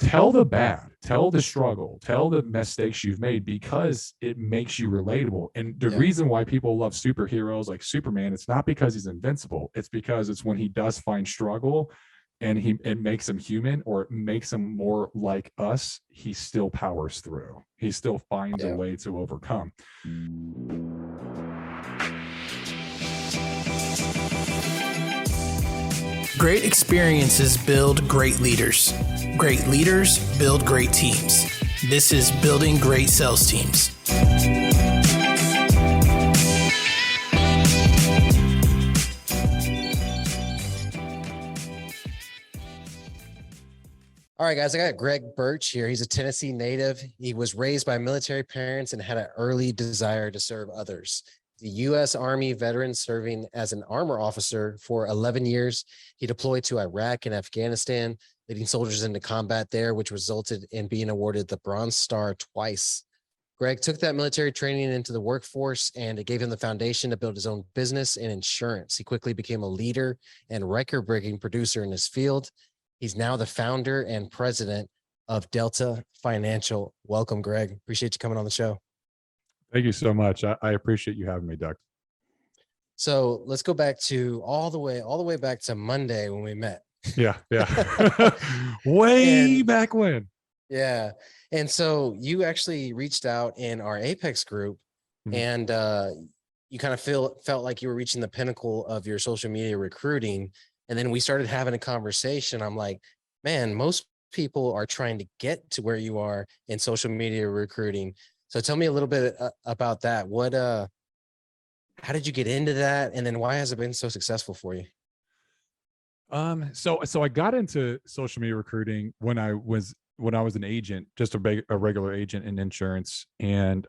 tell the bad, tell the struggle, tell the mistakes you've made, because it makes you relatable. And the reason why people love superheroes like Superman, it's not because he's invincible. It's because it's when he does find struggle and it makes him human, or it makes him more like us, he still powers through. He still finds a way to overcome. Great experiences build great leaders. Great leaders build great teams. This is Building Great Sales Teams. All right, guys, I got Greg Birch here. He's a Tennessee native. He was raised by military parents and had an early desire to serve others. The U.S. Army veteran, serving as an armor officer for 11 years. He deployed to Iraq and Afghanistan, leading soldiers into combat there, which resulted in being awarded the Bronze Star twice. Greg took that military training into the workforce, and it gave him the foundation to build his own business in insurance. He quickly became a leader and record-breaking producer in his field. He's now the founder and president of Delta Financial. Welcome, Greg. Appreciate you coming on the show. Thank you so much. I appreciate you having me, Doug. So let's go back to all the way back to Monday when we met. Yeah. Way back when. Yeah. And so you actually reached out in our Apex group, and you kind of felt like you were reaching the pinnacle of your social media recruiting. And then we started having a conversation. I'm like, man, most people are trying to get to where you are in social media recruiting. So tell me a little bit about that. How did you get into that? And then why has it been so successful for you? So I got into social media recruiting when I was an agent, just a regular agent in insurance. And,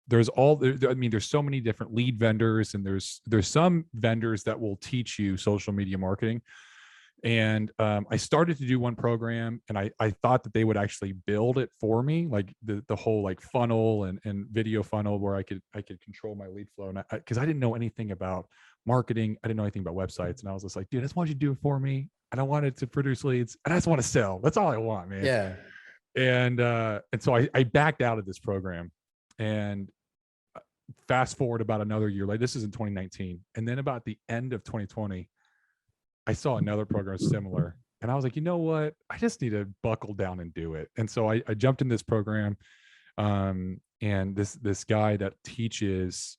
there's so many different lead vendors, and there's some vendors that will teach you social media marketing. And I started to do one program, and I thought that they would actually build it for me, like the whole like funnel and video funnel where I could control my lead flow. And because I didn't know anything about marketing, I didn't know anything about websites, and I was just like, dude, I just want you to do it for me. I don't want it to produce leads. I just want to sell. That's all I want, man. Yeah. And so I backed out of this program, and fast forward about another year, like this is in 2019. And then about the end of 2020, I saw another program similar, and I was like, you know what? I just need to buckle down and do it. And so I jumped in this program. And this guy that teaches,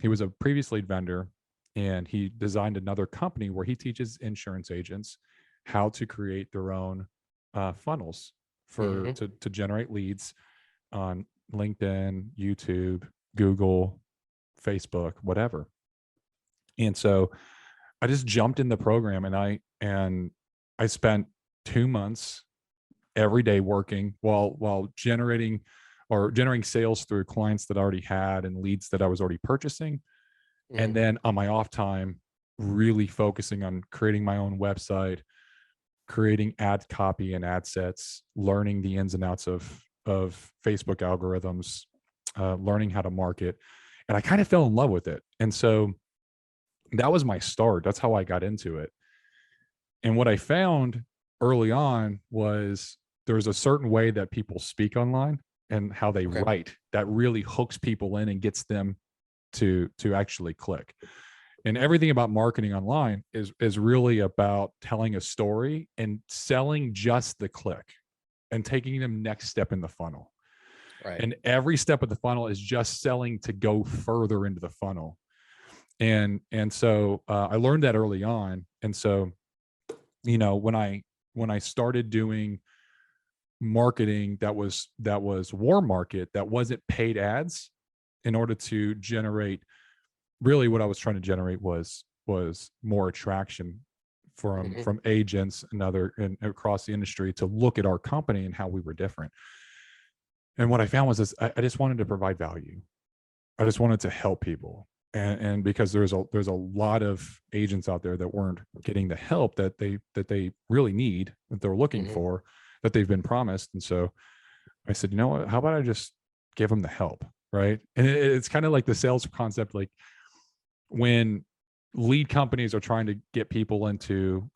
he was a previous lead vendor, and he designed another company where he teaches insurance agents how to create their own funnels to generate leads on LinkedIn, YouTube, Google, Facebook, whatever. And so I just jumped in the program, and I spent 2 months every day working while generating sales through clients that I already had and leads that I was already purchasing. And then on my off time, really focusing on creating my own website, creating ad copy and ad sets, learning the ins and outs of Facebook algorithms, learning how to market. And I kind of fell in love with it. And so that was my start. That's how I got into it. And what I found early on was there's a certain way that people speak online and how they write that really hooks people in and gets them to actually click. And everything about marketing online is really about telling a story and selling just the click and taking them next step in the funnel. Right. And every step of the funnel is just selling to go further into the funnel. And so I learned that early on. And so, when I started doing marketing that was warm market, that wasn't paid ads, in order to generate, really what I was trying to generate was more attraction from agents and across the industry to look at our company and how we were different. And what I found was this: I just wanted to provide value. I just wanted to help people. And because there's a lot of agents out there that weren't getting the help that they really need, that they're looking for, that they've been promised. And so I said, you know what, how about I just give them the help, right? And it's kind of like the sales concept, like when lead companies are trying to get people into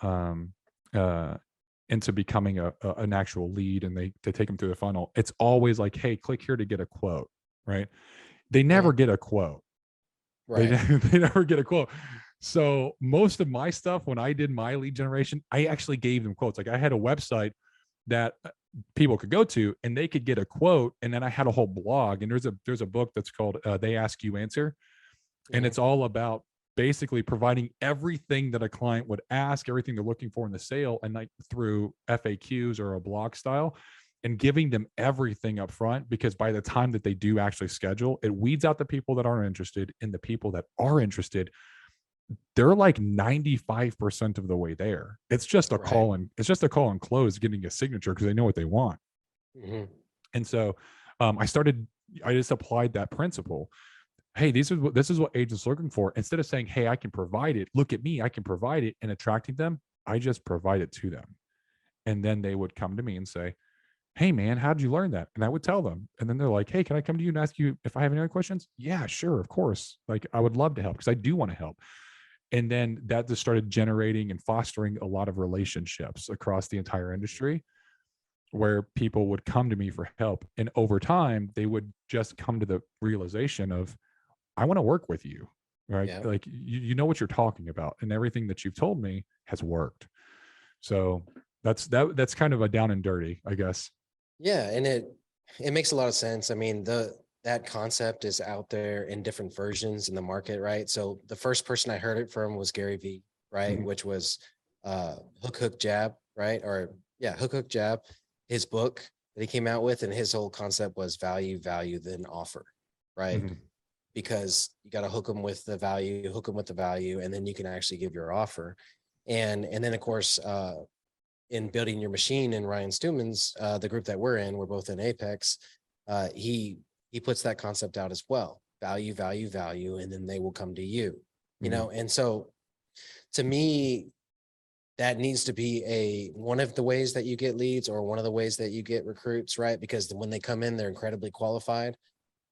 into becoming an actual lead, and they take them through the funnel, it's always like, hey, click here to get a quote, right? They never get a quote. Right. They never get a quote. So most of my stuff, when I did my lead generation, I actually gave them quotes. Like I had a website that people could go to and they could get a quote. And then I had a whole blog, and there's a book that's called They Ask You Answer. And it's all about basically providing everything that a client would ask, everything they're looking for in the sale, and like through FAQs or a blog style, and giving them everything up front, because by the time that they do actually schedule, it weeds out the people that aren't interested, and the people that are interested, they're like 95% of the way there. It's just a call and close, getting a signature, because they know what they want. And so I just applied that principle. Hey, this is what agents are looking for. Instead of saying, hey, I can provide it, look at me, I can provide it, and attracting them, I just provide it to them. And then they would come to me and say, hey man, how did you learn that? And I would tell them. And then they're like, hey, can I come to you and ask you if I have any other questions? Yeah, sure, of course. Like I would love to help, because I do want to help. And then that just started generating and fostering a lot of relationships across the entire industry, where people would come to me for help. And over time, they would just come to the realization of, I want to work with you, right? Yeah. Like you know what you're talking about, and everything that you've told me has worked. So that's kind of a down and dirty, I guess. Yeah, and it makes a lot of sense. I mean, that concept is out there in different versions in the market, right? So the first person I heard it from was Gary Vee, right? Which was hook jab, right? Or yeah, hook jab, his book that he came out with, and his whole concept was value, then offer, right? Because you got to hook them with the value, and then you can actually give your offer. And then of course, in building your machine and Ryan Stewman's, the group that we're in, we're both in Apex. He puts that concept out as well. Value, and then they will come to you, you know? And so to me, that needs to be one of the ways that you get leads, or one of the ways that you get recruits, right? Because when they come in, they're incredibly qualified.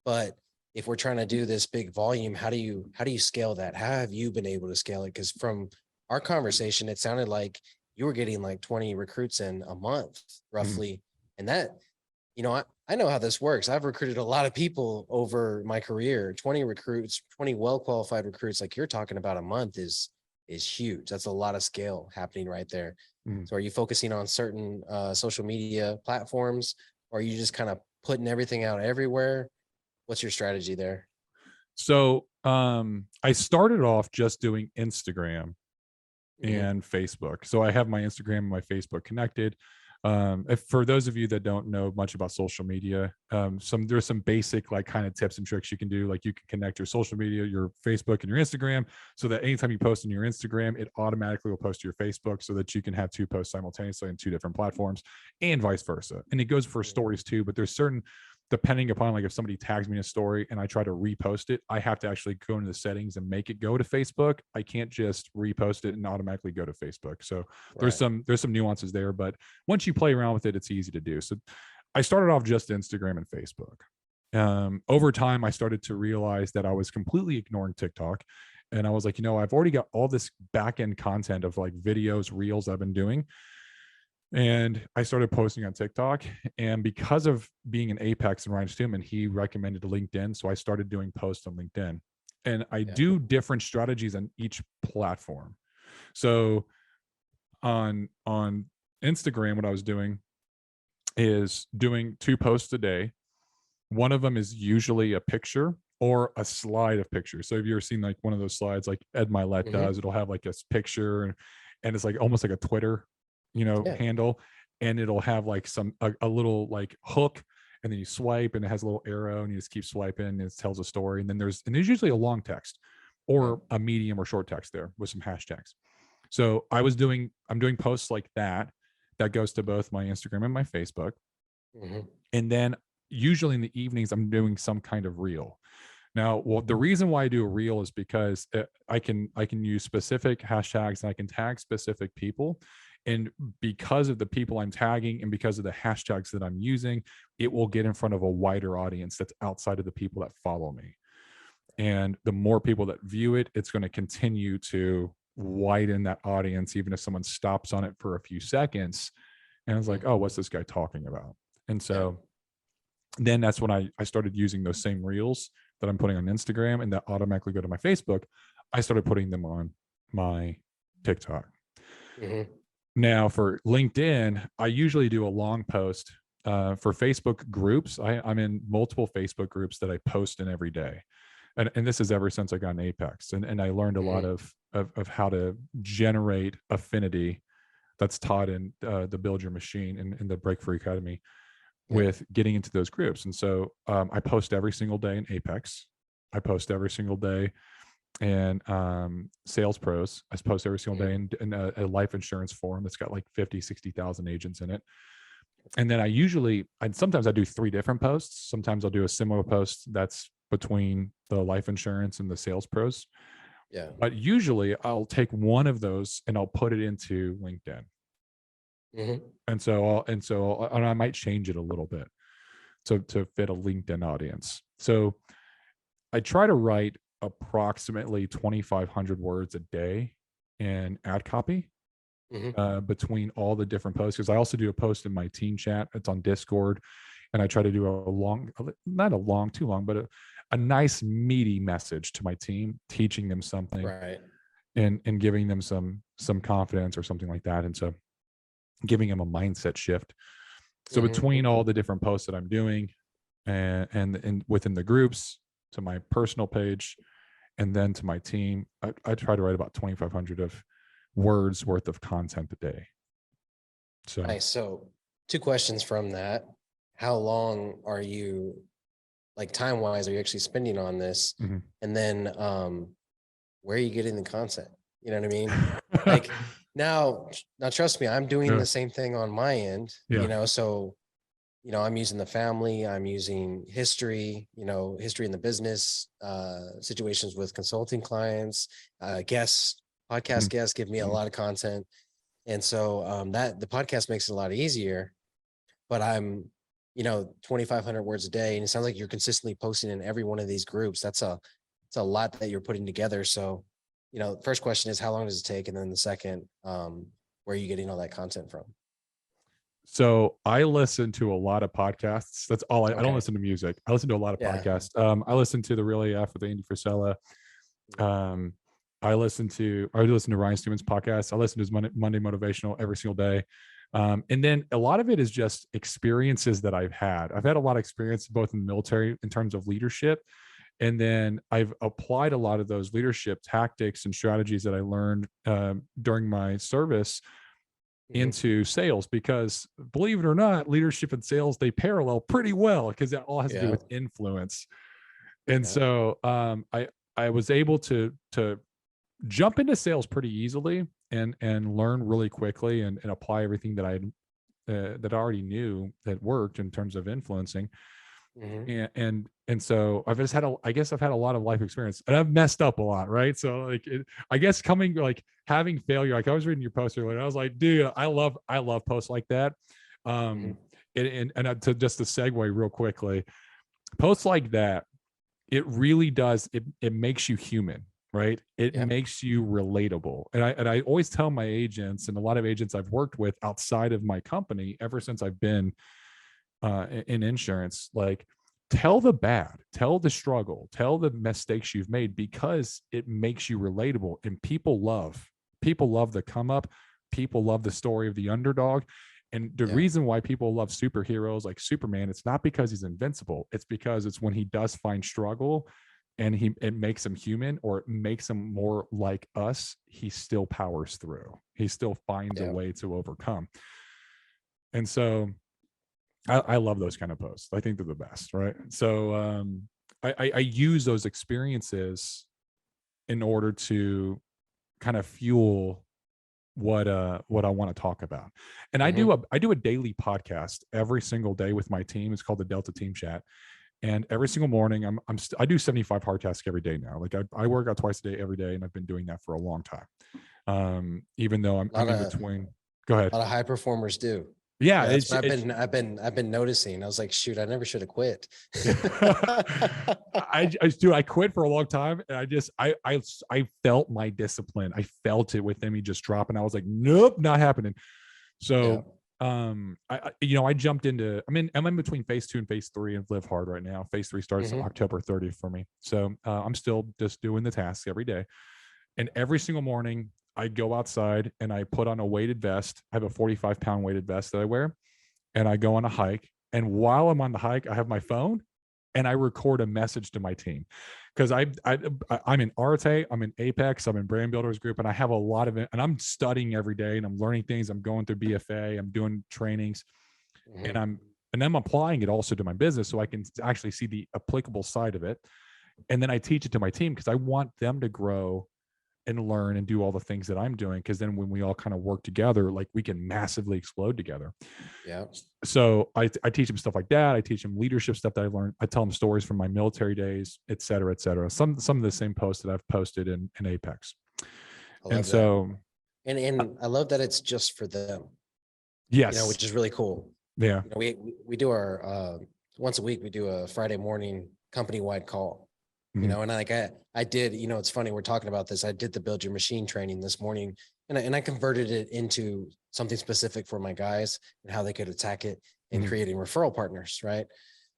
But if we're trying to do this big volume, how do you scale that? How have you been able to scale it? Because from our conversation, it sounded like you were getting like 20 recruits in a month, roughly. And that, you know, I know how this works. I've recruited a lot of people over my career. 20 recruits, 20 well-qualified recruits, like you're talking about a month, is huge. That's a lot of scale happening right there. So are you focusing on certain social media platforms, or are you just kind of putting everything out everywhere? What's your strategy there? So I started off just doing Instagram and Facebook. So I have my Instagram and my Facebook connected. For those of you that don't know much about social media, there's some basic like kind of tips and tricks you can do. Like you can connect your social media, your Facebook and your Instagram, so that anytime you post on your Instagram, it automatically will post to your Facebook, so that you can have two posts simultaneously on two different platforms, and vice versa. And it goes for stories too, but there's certain, depending upon, like if somebody tags me in a story and I try to repost it, I have to actually go into the settings and make it go to Facebook. I can't just repost it and automatically go to Facebook. So there's some nuances there, but once you play around with it, it's easy to do. So I started off just Instagram and Facebook. Over time, I started to realize that I was completely ignoring TikTok. And I was like, I've already got all this back end content of like videos, reels I've been doing. And I started posting on TikTok. And because of being an Apex and Ryan Stewman, he recommended LinkedIn. So I started doing posts on LinkedIn. And I do different strategies on each platform. So on Instagram, what I was doing is doing 2 posts a day. One of them is usually a picture or a slide of pictures. So have you ever seen like one of those slides like Ed Milet does? It'll have like a picture, and it's like almost like a Twitter handle, and it'll have like a little like hook, and then you swipe and it has a little arrow and you just keep swiping and it tells a story. And then there's usually a long text or a medium or short text there with some hashtags. So I'm doing posts like that goes to both my Instagram and my Facebook. And then usually in the evenings, I'm doing some kind of reel. Now, the reason why I do a reel is because I can use specific hashtags and I can tag specific people. And because of the people I'm tagging and because of the hashtags that I'm using, it will get in front of a wider audience that's outside of the people that follow me. And the more people that view it, it's going to continue to widen that audience. Even if someone stops on it for a few seconds, And I was like, oh, what's this guy talking about? And so then that's when I started using those same reels that I'm putting on Instagram and that automatically go to my Facebook. I started putting them on my TikTok. Now for LinkedIn, I usually do a long post. For Facebook groups, I'm in multiple Facebook groups that I post in every day. And this is ever since I got an Apex. And I learned a lot of how to generate affinity that's taught in the Build Your Machine in the Break Free Academy with getting into those groups. And so I post every single day in Apex. I post every single day in Sales Pros. I post every single day in a life insurance forum that's got like 50, 60,000 agents in it. And then sometimes I do 3 different posts. Sometimes I'll do a similar post that's between the life insurance and the Sales Pros. Yeah. But usually I'll take one of those and I'll put it into LinkedIn. And I might change it a little bit to fit a LinkedIn audience. So I try to write approximately 2,500 words a day in ad copy between all the different posts. Because I also do a post in my team chat. It's on Discord. And I try to do not too long, but a nice meaty message to my team, teaching them something and giving them some confidence or something like that. And so giving them a mindset shift. So between all the different posts that I'm doing and within the groups, to my personal page, and then to my team, I try to write about 2,500 of words worth of content a day. So nice. So 2 questions from that. How long are you, like time wise, are you actually spending on this? And then where are you getting the content? You know what I mean? Like now trust me, I'm doing the same thing on my end, so I'm using the family, I'm using history, history in the business, situations with consulting clients, guests, podcast guests give me a lot of content. And so that the podcast makes it a lot easier, but I'm, 2,500 words a day. And it sounds like you're consistently posting in every one of these groups. It's a lot that you're putting together. So, first question is, how long does it take? And then the second, where are you getting all that content from? So I listen to a lot of podcasts. That's all I don't listen to music. I listen to a lot of podcasts. I listen to the Real AF with Andy Frisella. I listen to Ryan Stewman's podcast. I listen to his Monday Motivational every single day. And then a lot of it is just experiences that I've had. I've had a lot of experience both in the military in terms of leadership. And then I've applied a lot of those leadership tactics and strategies that I learned during my service into sales, because believe it or not, leadership and sales, they parallel pretty well because that all has to do with influence. And so I was able to jump into sales pretty easily and learn really quickly and apply everything that I already knew that worked in terms of influencing. And so I've just had I've had a lot of life experience, and I've messed up a lot, right? So I guess having failure, like I was reading your post earlier, and I was like, dude, I love posts like that. And to segue real quickly, posts like that, it really does, it makes you human, right? It makes you relatable. And I always tell my agents, and a lot of agents I've worked with outside of my company ever since I've been in insurance, like, tell the bad, tell the struggle, tell the mistakes you've made, because it makes you relatable. And people love the come up. People love the story of the underdog. And the reason why people love superheroes like Superman, it's not because he's invincible. It's because it's when he does find struggle and it makes him human, or it makes him more like us, he still powers through. He still finds a way to overcome. And so I love those kind of posts. I think they're the best, right? So I use those experiences in order to kind of fuel what I want to talk about. And I do a daily podcast every single day with my team. It's called the Delta Team Chat. And every single morning, I do 75 hard tasks every day now. Like I work out twice a day every day, and I've been doing that for a long time. Even though I'm in between. Go ahead. A lot of high performers do. Yeah, that's what I've been noticing. I was like, shoot, I never should have quit. I quit for a long time, and I felt my discipline. I felt it within me just dropping. I was like, nope, not happening. So I jumped into, I'm in between phase 2 and phase 3 of Live Hard right now. Phase 3 starts October 30th for me. So I'm still just doing the tasks every day. And every single morning I go outside and I put on a weighted vest. I have a 45-pound weighted vest that I wear, and I go on a hike. And while I'm on the hike, I have my phone and I record a message to my team, because I'm in Arte, I'm in Apex, I'm in Brand Builders Group, and I have a lot of it, and I'm studying every day and I'm learning things. I'm going through BFA, I'm doing trainings, and I'm applying it also to my business so I can actually see the applicable side of it. And then I teach it to my team because I want them to grow and learn and do all the things that I'm doing. Because then when we all kind of work together, like, we can massively explode together. Yeah. So I teach them stuff like that. I teach them leadership stuff that I learned. I tell them stories from my military days, et cetera, et cetera. Some of the same posts that I've posted in Apex. And so, and I love that it's just for them, yes, which is really cool. Yeah. We do our, once a week, we do a Friday morning company-wide call. And I did, it's funny, we're talking about this. I did the Build Your Machine training this morning, and I converted it into something specific for my guys and how they could attack it in creating referral partners. Right.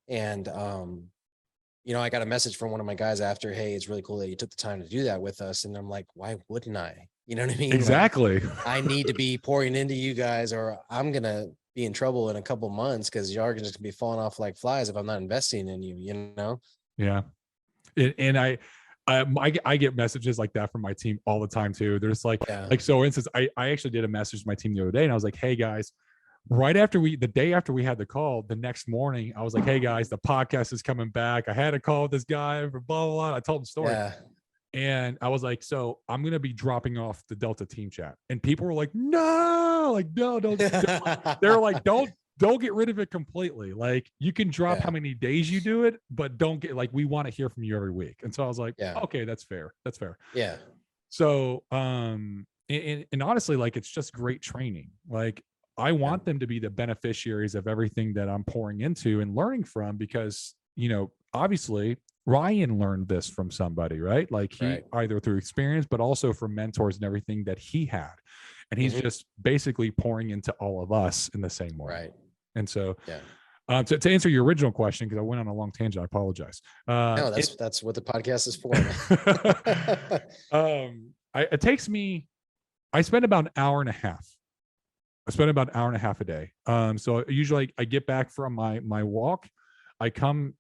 And, I got a message from one of my guys after, hey, it's really cool that you took the time to do that with us. And I'm like, why wouldn't I? You know what I mean? Exactly. Like, I need to be pouring into you guys, or I'm going to be in trouble in a couple months, because you are just going to be falling off like flies if I'm not investing in you, Yeah. And I get messages like that from my team all the time too. There's like, so instance, I actually did a message to my team the other day, and I was like, hey guys, the day after we had the call, the next morning, I was like, hey guys, the podcast is coming back. I had a call with this guy for blah, blah, blah. I told him the story. Yeah. And I was like, so I'm going to be dropping off the Delta team chat. And people were like, no, don't. They're like, don't get rid of it completely. Like, you can drop how many days you do it, but don't get, like, we want to hear from you every week. And so I was like, okay, that's fair. That's fair. Yeah. So, and honestly, like, it's just great training. Like, I want them to be the beneficiaries of everything that I'm pouring into and learning from, because, obviously Ryan learned this from somebody, right? Like, he either through experience, but also from mentors and everything that he had. And he's just basically pouring into all of us in the same way. Right. And so, to answer your original question, because I went on a long tangent, I apologize. No, that's what the podcast is for. It takes me, I spend about an hour and a half. A day. So usually I get back from my walk, I come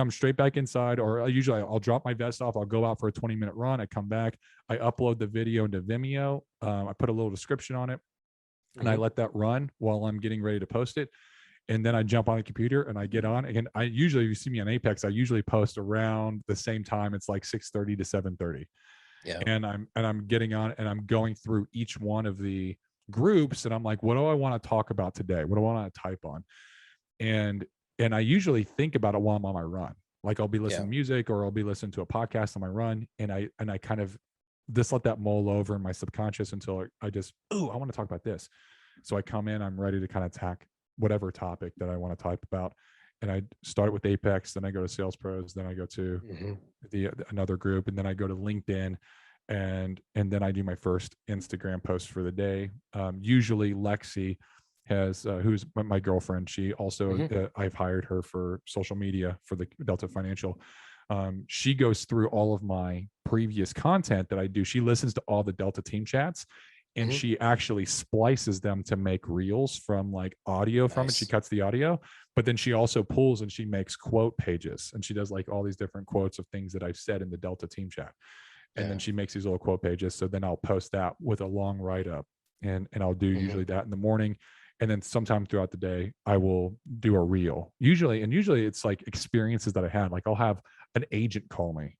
straight back inside, or usually I'll drop my vest off. I'll go out for a 20-minute run. I come back, I upload the video into Vimeo. I put a little description on it, and I let that run while I'm getting ready to post it. And then I jump on the computer and I get on. Again, I usually, you see me on Apex, I usually post around the same time. It's like 6:30 to 7:30. Yeah. And I'm getting on and I'm going through each one of the groups, and I'm like, what do I want to talk about today? What do I want to type on? And I usually think about it while I'm on my run. Like, I'll be listening to music, or I'll be listening to a podcast on my run. And I kind of just let that mull over in my subconscious until I just, I want to talk about this. So I come in, I'm ready to kind of attack whatever topic that I want to type about. And I start with Apex, then I go to Sales Pros, then I go to another group, and then I go to LinkedIn, and then I do my first Instagram post for the day. Usually Lexi has, who's my girlfriend, she also, I've hired her for social media for the Delta Financial. She goes through all of my previous content that I do. She listens to all the Delta team chats, and she actually splices them to make reels from, like, audio from it. She cuts the audio, but then she also pulls and she makes quote pages, and she does, like, all these different quotes of things that I've said in the Delta team chat. And then she makes these little quote pages. So then I'll post that with a long write-up, and I'll do usually that in the morning. And then sometime throughout the day, I will do a reel. Usually it's like experiences that I had. Like, I'll have an agent call me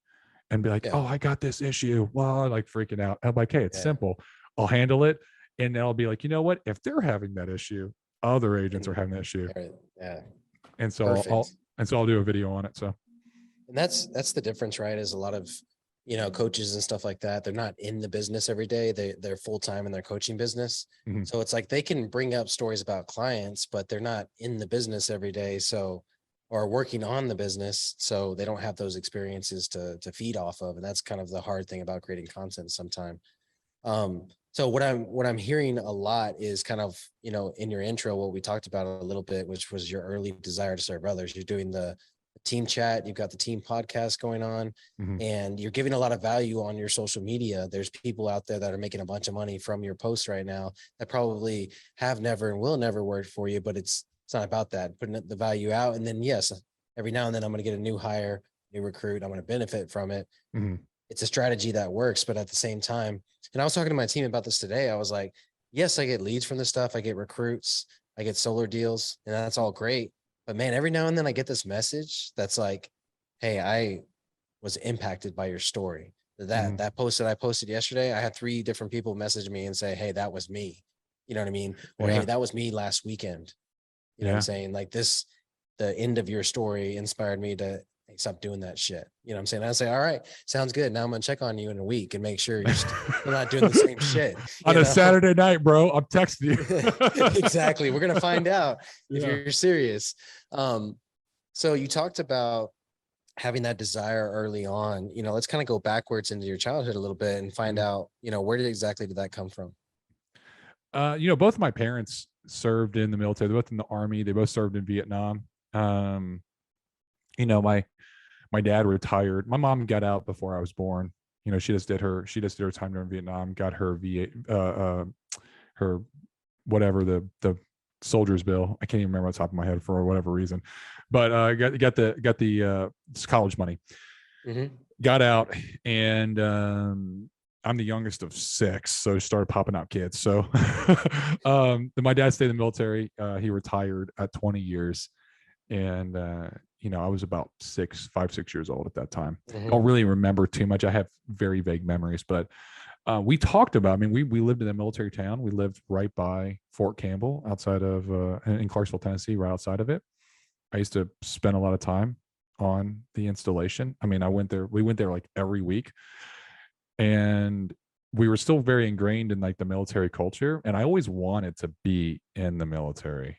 and be like, oh, I got this issue. Well, like, freaking out. I'm like, hey, it's simple. I'll handle it. And then I'll be like, you know what? If they're having that issue, other agents are having that issue. Yeah. And so I'll do a video on it. So, and that's the difference, right? Is a lot of, coaches and stuff like that, they're not in the business every day. They're full-time in their coaching business. So it's like they can bring up stories about clients, but they're not in the business every day. So, or working on the business. So they don't have those experiences to feed off of. And that's kind of the hard thing about creating content sometimes. So what I'm hearing a lot is kind of, in your intro, what we talked about a little bit, which was your early desire to serve others. You're doing the team chat, you've got the team podcast going on, Mhm. and you're giving a lot of value on your social media. There's people out there that are making a bunch of money from your posts right now that probably have never and will never worked for you, but it's not about that. Putting the value out. And then yes, every now and then I'm going to get a new hire, new recruit. I'm going to benefit from it. Mhm. It's a strategy that works, but at the same time, and I was talking to my team about this today. I was like, yes, I get leads from this stuff. I get recruits, I get solar deals, and that's all great. But man, every now and then I get this message that's like, hey, I was impacted by your story. Mhm. That post that I posted yesterday, I had 3 different people message me and say, hey, that was me. You know what I mean? Or Yeah. hey, that was me last weekend. You know what I'm Yeah. saying? Like this, the end of your story inspired me to hey, stop doing that shit. You know what I'm saying? I say, all right, sounds good. Now I'm gonna check on you in a week and make sure you're not doing the same shit. On You a know? Saturday night, bro. I'm texting you. Exactly. We're gonna find out if Yeah. you're serious. So you talked about having that desire early on. Let's kind of go backwards into your childhood a little bit and find Mhm. out, where did that come from? Both of my parents served in the military. They're both in the army. They both served in Vietnam. Um, my dad retired. My mom got out before I was born. She just did her time during Vietnam, got her her whatever the soldier's bill. I can't even remember on top of my head for whatever reason, but got the college money. Mm-hmm. Got out, and I'm the youngest of 6, so started popping out kids. So my dad stayed in the military. He retired at 20 years, and I was about 6 years old at that time. Mm-hmm. Don't really remember too much. I have very vague memories, but we talked about. I mean, we lived in a military town. We lived right by Fort Campbell, outside of in Clarksville, Tennessee, right outside of it. I used to spend a lot of time on the installation. I mean, we went there like every week, and we were still very ingrained in like the military culture. And I always wanted to be in the military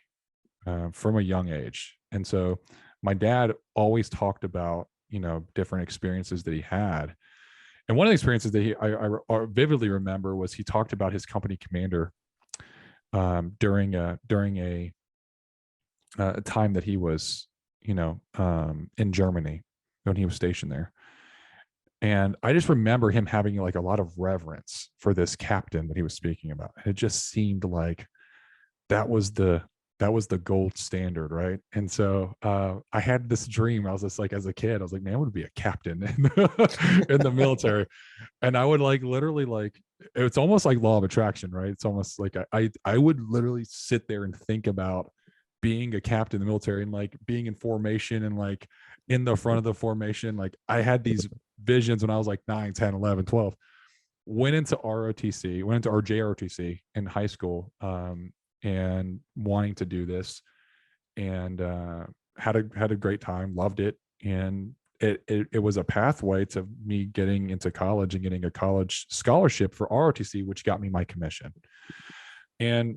from a young age. And so my dad always talked about, different experiences that he had. And one of the experiences that I vividly remember was he talked about his company commander during a time that he was, in Germany when he was stationed there. And I just remember him having like a lot of reverence for this captain that he was speaking about. It just seemed like that was the gold standard, right? And so I had this dream. I was just like, as a kid, I was like, man, I would be a captain in the military. And I would like literally like, it's almost like law of attraction, right? It's almost like I would literally sit there and think about being a captain in the military and like being in formation and like in the front of the formation. Like I had these visions when I was like 9, 10, 11, 12. Went into ROTC, went into our JROTC in high school, and wanting to do this, and had a great time, loved it, and it was a pathway to me getting into college and getting a college scholarship for ROTC, which got me my commission. And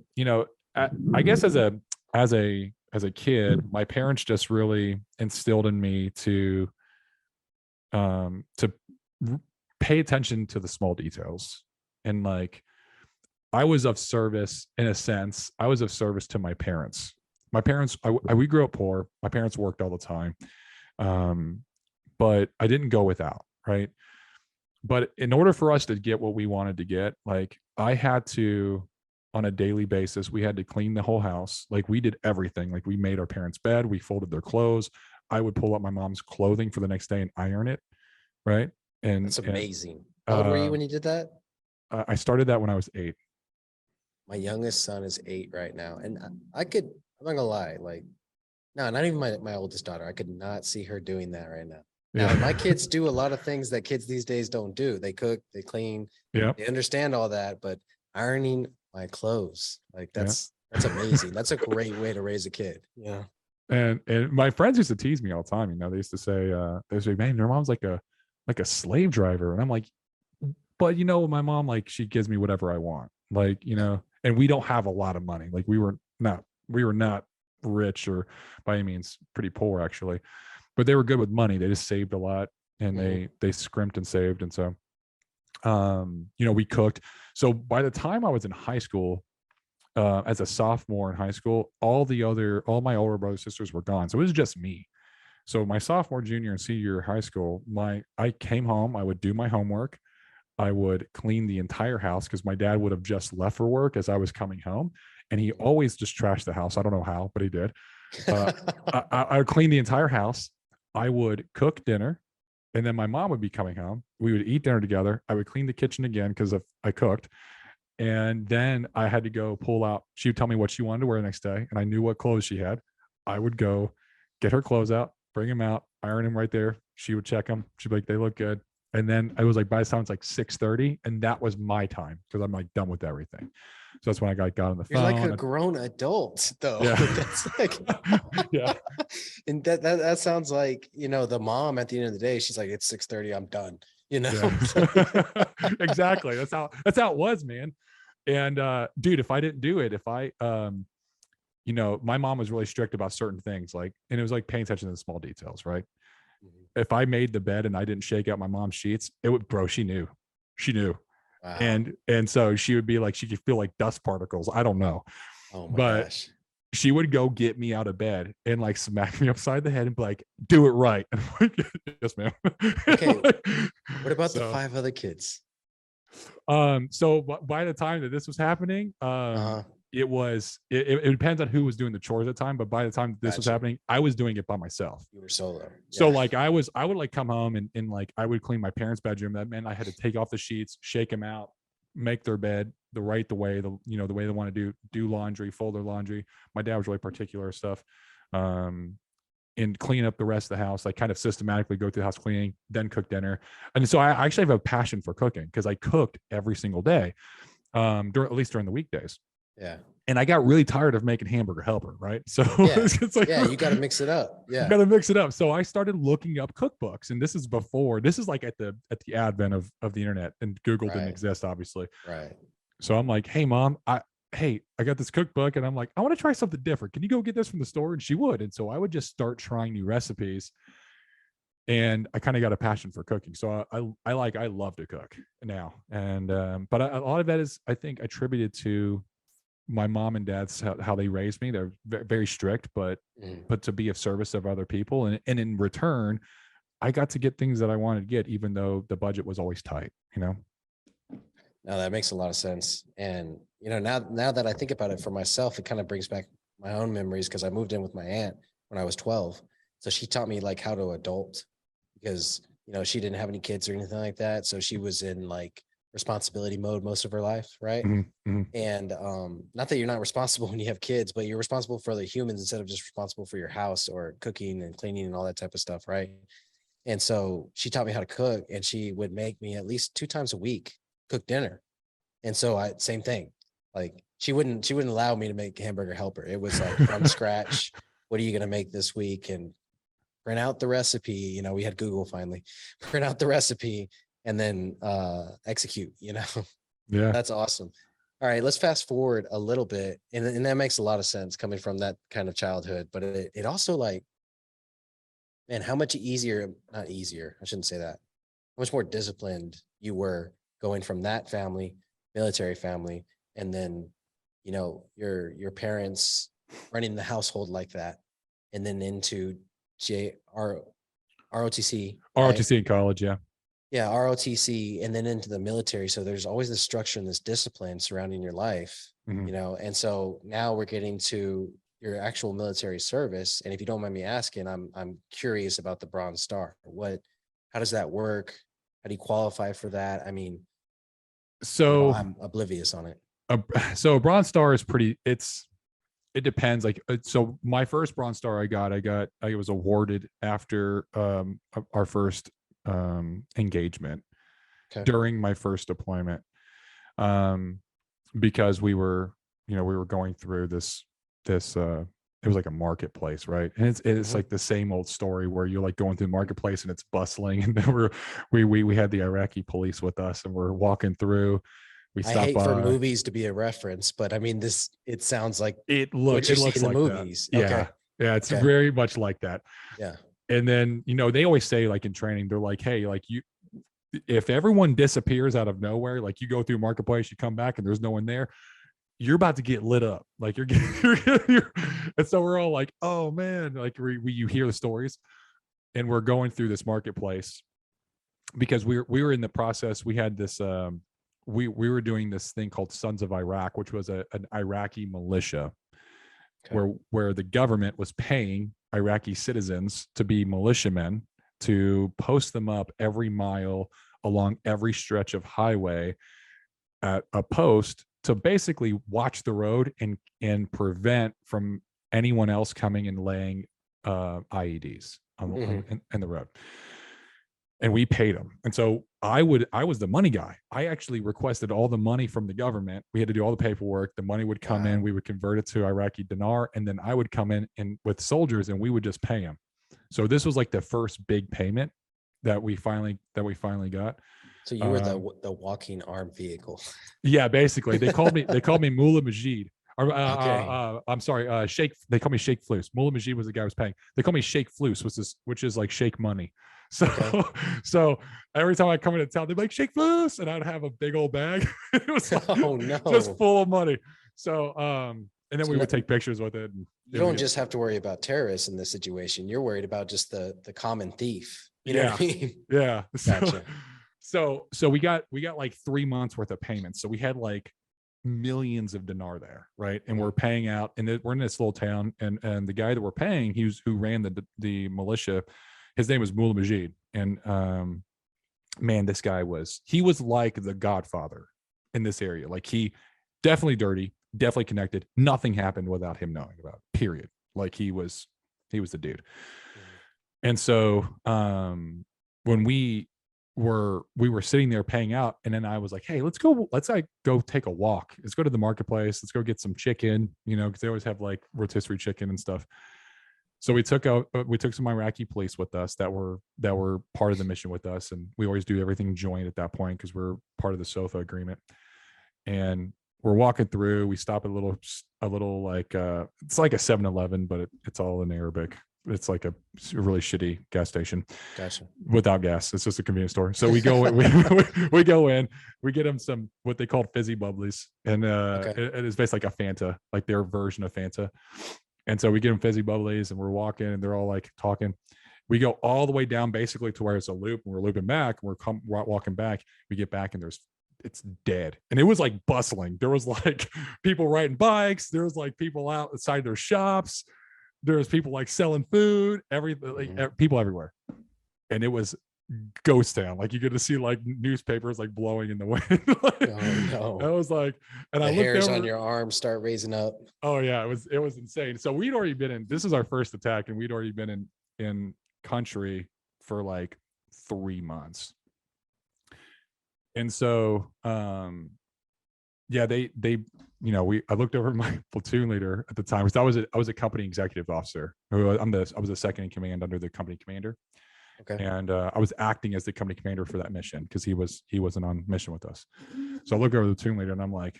I guess as a kid, my parents just really instilled in me to pay attention to the small details. And like I was of service, in a sense. I was of service to my parents. My parents, we grew up poor. My parents worked all the time, but I didn't go without, right? But in order for us to get what we wanted to get, like I had to, on a daily basis, we had to clean the whole house. Like we did everything. Like we made our parents' bed, we folded their clothes. I would pull up my mom's clothing for the next day and iron it, right? And That's amazing. How old were you when you did that? I started that when I was 8. My youngest son is 8 right now. And I'm not gonna lie, like, no, not even my oldest daughter. I could not see her doing that right now. Now, my kids do a lot of things that kids these days don't do. They cook, they clean, Yeah. they understand all that, but ironing my clothes, like that's amazing. That's a great way to raise a kid. Yeah. And my friends used to tease me all the time. They used to say, man, your mom's like a slave driver. And I'm like, but my mom, like, she gives me whatever I want. Like, and we don't have a lot of money. Like we were not rich, or by any means pretty poor actually, but they were good with money. They just saved a lot, and they scrimped and saved. And so, we cooked. So by the time I was in high school, as a sophomore in high school, all my older brothers and sisters were gone. So it was just me. So my sophomore, junior, and senior year of high school, I came home, I would do my homework, I would clean the entire house because my dad would have just left for work as I was coming home, and he always just trashed the house. I don't know how, but he did. I would clean the entire house. I would cook dinner, and then my mom would be coming home. We would eat dinner together. I would clean the kitchen again because I cooked. And then I had to go pull out. She would tell me what she wanted to wear the next day, and I knew what clothes she had. I would go get her clothes out, bring them out, iron them right there. She would check them. She'd be like, they look good. And then I was like, by the time it's like 6:30, and that was my time because I'm like done with everything. So that's when I got on the phone. You're like a grown adult, though. Yeah. That's like, yeah. And that sounds like, the mom at the end of the day, she's like, it's 6:30, I'm done. Yeah. Exactly. That's how it was, man. And dude, if I didn't do it, if I my mom was really strict about certain things, and it was like paying attention to the small details, right? Mm-hmm. If I made the bed and I didn't shake out my mom's sheets, she knew. Wow. And so she would be like, she could feel like dust particles. I don't know. Oh my gosh. She would go get me out of bed and like smack me upside the head and be like, do it right. And I'm like, yes, ma'am. Okay. What about the 5 other kids? So by the time that this was happening, it depends on who was doing the chores at the time, but by the time this was happening, I was doing it by myself. You were solo. Yeah. So like I would like come home and like I would clean my parents' bedroom. That meant I had to take off the sheets, shake them out, make their bed the way the way they want to do laundry, fold their laundry. My dad was really particular stuff. And clean up the rest of the house, like kind of systematically go through the house cleaning, then cook dinner. And so I actually have a passion for cooking because I cooked every single day, at least during the weekdays. Yeah. And I got really tired of making hamburger helper, right? So it's like, you got to mix it up. Yeah. You got to mix it up. So I started looking up cookbooks, and this is like at the advent of the internet, and Google didn't exist, obviously. Right. So I'm like, hey mom, I got this cookbook, and I'm like, I want to try something different. Can you go get this from the store? And she would. And so I would just start trying new recipes, and I kind of got a passion for cooking. So I love to cook now. And, but a lot of that is, I think, attributed to my mom and dad's, how they raised me. They're very strict, but to be of service of other people. And in return, I got to get things that I wanted to get, even though the budget was always tight, No, that makes a lot of sense. And, now that I think about it for myself, it kind of brings back my own memories because I moved in with my aunt when I was 12. So she taught me like how to adult because, she didn't have any kids or anything like that. So she was in like responsibility mode most of her life. Right. Mm-hmm. And not that you're not responsible when you have kids, but you're responsible for other humans instead of just responsible for your house or cooking and cleaning and all that type of stuff. Right. And so she taught me how to cook, and she would make me at least 2 times a week cook dinner. And so same thing. Like she wouldn't allow me to make hamburger helper. It was like from scratch. What are you going to make this week? And print out the recipe. We had Google finally. Print out the recipe and then execute, Yeah. That's awesome. All right, let's fast forward a little bit. And that makes a lot of sense coming from that kind of childhood. But it also like, man, how much not easier, I shouldn't say that. How much more disciplined you were going from that family, military family, and then, your parents running the household like that, and then into ROTC. ROTC in college, yeah. Yeah, ROTC, and then into the military. So there's always this structure and this discipline surrounding your life, and so now we're getting to your actual military service. And if you don't mind me asking, I'm curious about the Bronze Star. How does that work? How do you qualify for that? I mean, so I'm oblivious on it. So a Bronze Star is it depends. Like, so my first Bronze Star I was awarded after our first engagement during my first deployment, because we were going through this it was like a marketplace, right? And it's like the same old story where you're like going through the marketplace and it's bustling, and then we had the Iraqi police with us, and we're walking through. I hate for movies to be a reference, but I mean, it sounds like it looks like the movies. That. Yeah. Okay. Yeah. It's very much like that. Yeah. And then, they always say, like in training, they're like, hey, like if everyone disappears out of nowhere, like you go through marketplace, you come back and there's no one there, you're about to get lit up. Like you're getting, and so we're all like, oh man, like you hear the stories, and we're going through this marketplace because we were in the process. We had this, we were doing this thing called Sons of Iraq, which was an Iraqi militia, where the government was paying Iraqi citizens to be militiamen, to post them up every mile along every stretch of highway at a post to basically watch the road and prevent from anyone else coming and laying IEDs on the road. And we paid them. And so I was the money guy. I actually requested all the money from the government. We had to do all the paperwork. The money would come in, we would convert it to Iraqi dinar, and then I would come in and with soldiers and we would just pay them. So this was like the first big payment that we finally got. So you were the walking arm vehicle. Yeah, basically. They called me Mullah Majid. I'm sorry, Sheikh. They call me Sheikh Flus. Mullah Majid was the guy who was paying. They call me Sheikh Flus, which is like Sheikh money. So so every time I come into town, they'd be like Sheikh Flus, and I'd have a big old bag. It was like, just full of money. So and then we would take pictures with it. And you don't just have to worry about terrorists in this situation. You're worried about just the common thief. You know what I mean? Yeah. Gotcha. So we got like 3 months worth of payments. So we had like millions of dinar there, right? And we're paying out, and we're in this little town, and the guy that we're paying, who ran the militia, his name was Mullah Majid, and man, this guy was like the Godfather in this area. Like he definitely dirty, definitely connected. Nothing happened without him knowing about it, period. Like he was the dude. And so when we were sitting there paying out, and then I was like, hey, let's go take a walk. Let's go to the marketplace. Let's go get some chicken, because they always have like rotisserie chicken and stuff. So we took some Iraqi police with us that were part of the mission with us, and we always do everything joint at that point because we're part of the SOFA agreement. And we're walking through. We stop at a little like it's like a 7-Eleven, but it's all in Arabic. It's like a really shitty gas station. Gotcha. Without gas. It's just a convenience store. So we go we go in, we get them some what they call fizzy bubblies, and it is basically like a Fanta, like their version of Fanta. And so we get them fizzy bubblies, and we're walking, and they're all like talking. We go all the way down basically to where it's a loop, and we're looping back, and we're walking back. We get back, and it's dead. And it was like bustling. There was like people riding bikes. There was like people outside their shops. There was people like selling food, everything, like people everywhere. And it was ghost town. Like you get to see like newspapers like blowing in the wind. Like, oh no. I was like, and the I looked hairs over, on your arms start raising up. Oh yeah, it was insane. So we'd already been in, this is our first attack, and we'd already been in country for like 3 months. And so yeah, they I looked over at my platoon leader at the time, because I was a company executive officer. I was a second in command under the company commander. Okay. And I was acting as the company commander for that mission because he wasn't on mission with us. So I look over the platoon leader, and I'm like,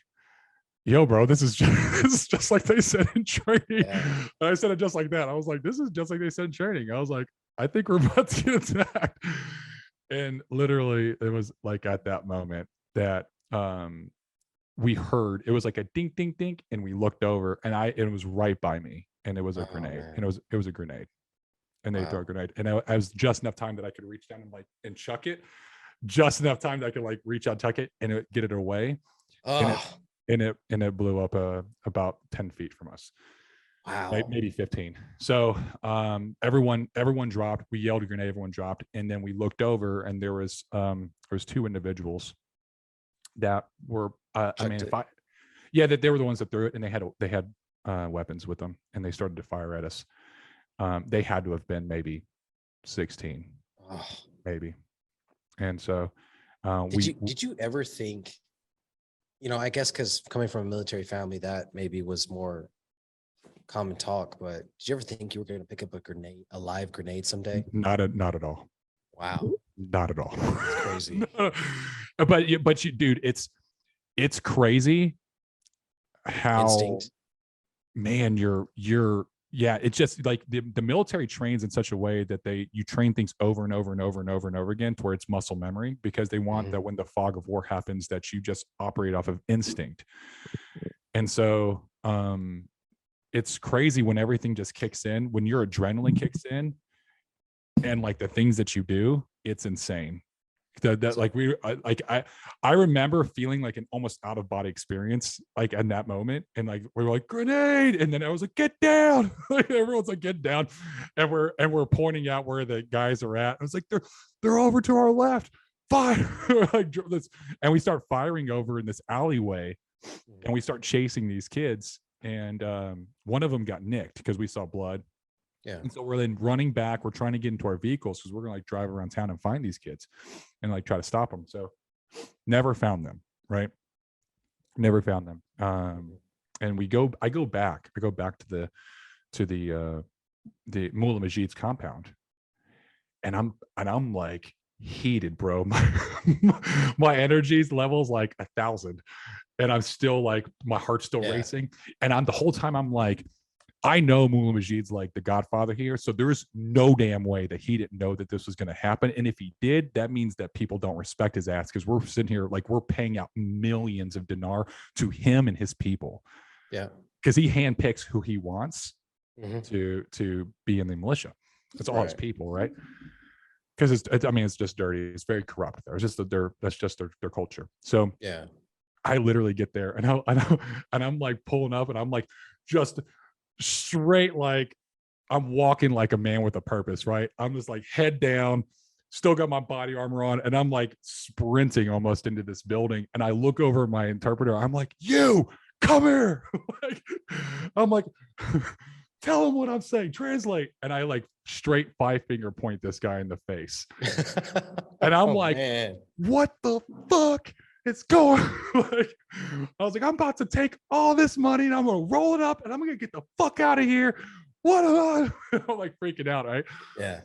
yo, bro, this is just like they said in training. Yeah. And I said it just like that. I was like, this is just like they said in training. I was like, I think we're about to get attacked. And literally it was like at that moment that we heard, it was like a dink, dink, dink. And we looked over, and it was right by me, and it was a grenade. Man. And it was a grenade. And they throw a grenade. And I was just enough time that I could reach down and chuck it. Just enough time that I could like reach out, tuck it, and get it away. Oh. And it blew up about 10 feet from us. Wow. Maybe 15. So everyone dropped. We yelled a grenade, everyone dropped. And then we looked over, and there was 2 individuals that were that they were the ones that threw it, and they had weapons with them, and they started to fire at us. They had to have been maybe 16, maybe. And so did you ever think, I guess because coming from a military family, that maybe was more common talk, but did you ever think you were going to pick up a live grenade someday? Not at all. Wow. Not at all. That's crazy. But you, dude, it's crazy how instinct. Man, you're yeah, it's just like the military trains in such a way that you train things over and over and over and over and over again to where it's muscle memory, because they want that when the fog of war happens that you just operate off of instinct. And so it's crazy when everything just kicks in, when your adrenaline kicks in, and like the things that you do, it's insane. That like I remember feeling like an almost out of body experience, like in that moment, and like we were like grenade, and then I was like get down, like everyone's like get down, and we're pointing out where the guys are at. I was like they're over to our left, fire, like and we start firing over in this alleyway, and we start chasing these kids, and one of them got nicked because we saw blood. Yeah. And so we're then running back. We're trying to get into our vehicles because we're gonna like drive around town and find these kids and like try to stop them. So never found them, right? Never found them. And I go back to the Mullah Majid's compound. And I'm like heated, bro. My energy's levels like 1,000. And I'm still like, my heart's still racing. And the whole time I'm like, I know Mullah Majid's like the godfather here, so there's no damn way that he didn't know that this was going to happen. And if he did, that means that people don't respect his ass, because we're sitting here like we're paying out millions of dinar to him and his people. Yeah, because he handpicks who he wants to be in the militia. It's all his people, right? Because it's just dirty. It's very corrupt there. It's just that's just their culture. So yeah, I literally get there and I'm like pulling up and I'm like just straight, like I'm walking like a man with a purpose, right? I'm just like head down, still got my body armor on, and I'm like sprinting almost into this building. And I look over at my interpreter. I'm like, you come here. I'm like, tell him what I'm saying, translate. And I like straight 5-finger point this guy in the face. And I'm like, man, what the fuck? It's going. I was like, I'm about to take all this money and I'm gonna roll it up and I'm gonna get the fuck out of here. What am I? I'm like freaking out, right? Yeah.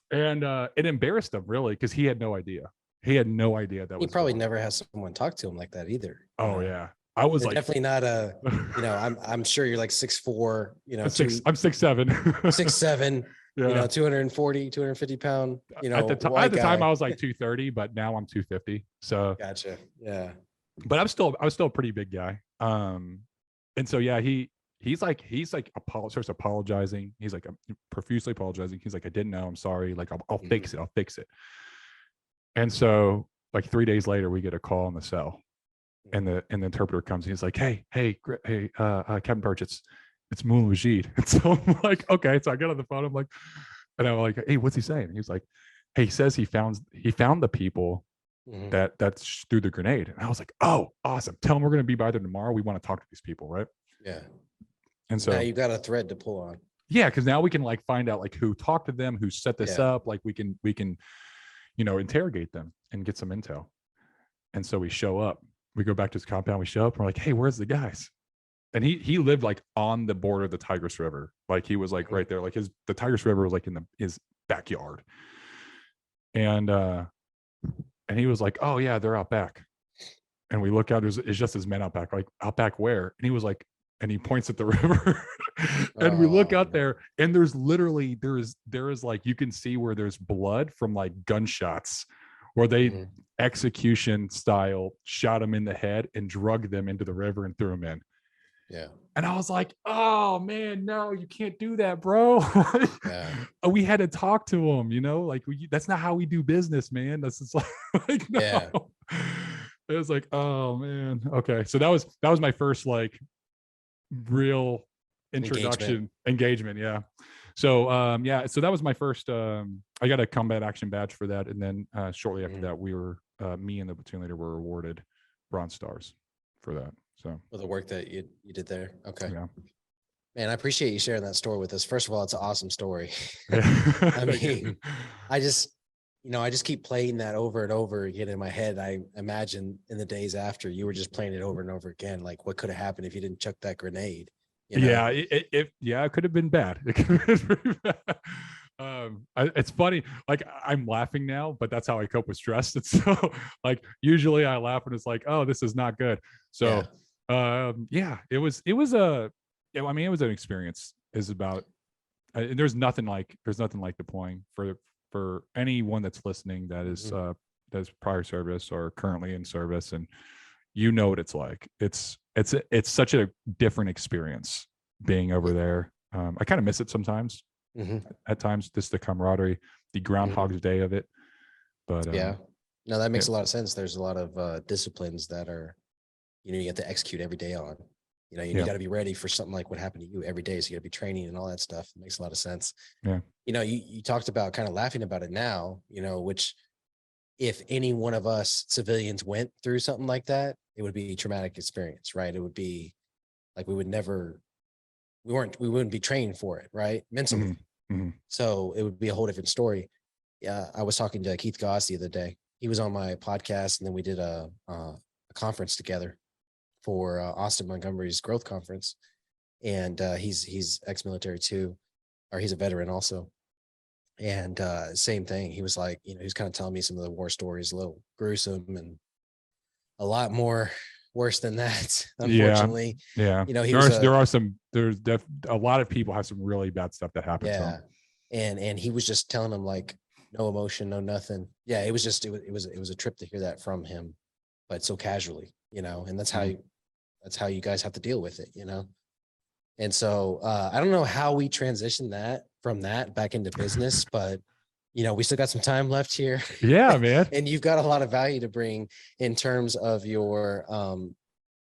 And it embarrassed him really, because he had no idea. He had no idea that he probably never has someone talk to him like that either. Oh yeah. I was like definitely not I'm sure you're like 6'4", I'm 6'7". 6'7". Yeah. 240, 250 pound, at the time I was like 230, but now I'm 250. So gotcha. Yeah. But I was still a pretty big guy. And so yeah, he's like starts apologizing. He's like profusely apologizing. He's like, I didn't know, I'm sorry. Like I'll fix it. I'll fix it. And so like 3 days later, we get a call in the cell. And the interpreter comes and he's like, hey, Captain Birch, it's Mullah Majid. And so I'm like, okay. So I get on the phone. I'm like, hey, what's he saying? And he's like, hey, he says he found the people that threw the grenade. And I was like, oh, awesome. Tell him we're going to be by there tomorrow. We want to talk to these people, right? Yeah. And so now you got a thread to pull on. Yeah, because now we can like find out like who talked to them, who set this up. Like we can interrogate them and get some intel. And so we show up. We go back to his compound. We show up. And we're like, hey, where's the guys? And he lived like on the border of the Tigris River. Like he was like right there. Like the Tigris River was like in his backyard. And he was like, oh yeah, they're out back. And we look out, it's just his men out back. Like, out back where? And he was like, and he points at the river. And we look out there, and there's literally there is like, you can see where there's blood from like gunshots where they execution style shot him in the head and drug them into the river and threw him in. Yeah. And I was like, oh man, no, you can't do that, bro. We had to talk to him, like that's not how we do business, man. That's just like no. Yeah. It was like, oh man. Okay. So that was my first like real introduction engagement. Yeah. So so that was my first I got a combat action badge for that. And then shortly after that, we were me and the platoon leader were awarded Bronze Stars for that. So for the work that you did there. Okay. Yeah. Man, I appreciate you sharing that story with us. First of all, it's an awesome story. I mean, I just keep playing that over and over again in my head. I imagine in the days after you were just playing it over and over again. Like what could have happened if you didn't chuck that grenade? Yeah, it could have been bad. It could have been very bad. It's funny, like I'm laughing now, but that's how I cope with stress. It's so like usually I laugh and it's like, oh, this is not good. So it was an experience. Is about there's nothing like deploying for anyone that's listening that is that's prior service or currently in service, and you know what it's like. It's such a different experience being over there. I kind of miss it sometimes. At times, just the camaraderie, the Groundhog's Day of it. But yeah, no, that makes a lot of sense. There's a lot of disciplines that are, you have to execute every day on. You got to be ready for something like what happened to you every day. So you got to be training and all that stuff. It makes a lot of sense. Yeah. You talked about kind of laughing about it now, which if any one of us civilians went through something like that, it would be a traumatic experience, right? It would be like we wouldn't be trained for it, right? Mentally. So it would be a whole different story. Yeah. I was talking to Keith Goss the other day. He was on my podcast, and then we did a conference together for Austin Montgomery's growth conference. And he's ex-military too, or he's a veteran also. And same thing. He was like, he was kind of telling me some of the war stories, a little gruesome and a lot more worse than that, unfortunately. Yeah. There's a lot of people have some really bad stuff that happens. Yeah. And he was just telling them like no emotion, no nothing. Yeah. It was a trip to hear that from him, but so casually, and that's how you guys have to deal with it, And so I don't know how we transition from that back into business, but we still got some time left here. Yeah, man. And you've got a lot of value to bring in terms of your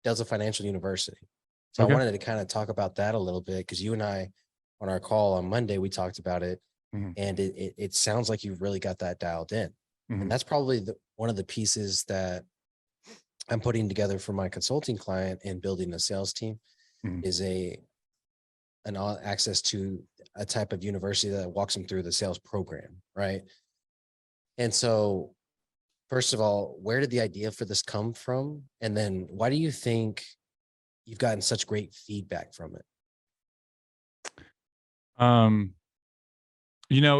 Delta Financial University. So I wanted to kind of talk about that a little bit, because you and I on our call on Monday, we talked about it, and it sounds like you've really got that dialed in. And that's probably one of the pieces that I'm putting together for my consulting client and building a sales team is an access to a type of university that walks them through the sales program. Right. And so first of all, where did the idea for this come from? And then why do you think you've gotten such great feedback from it?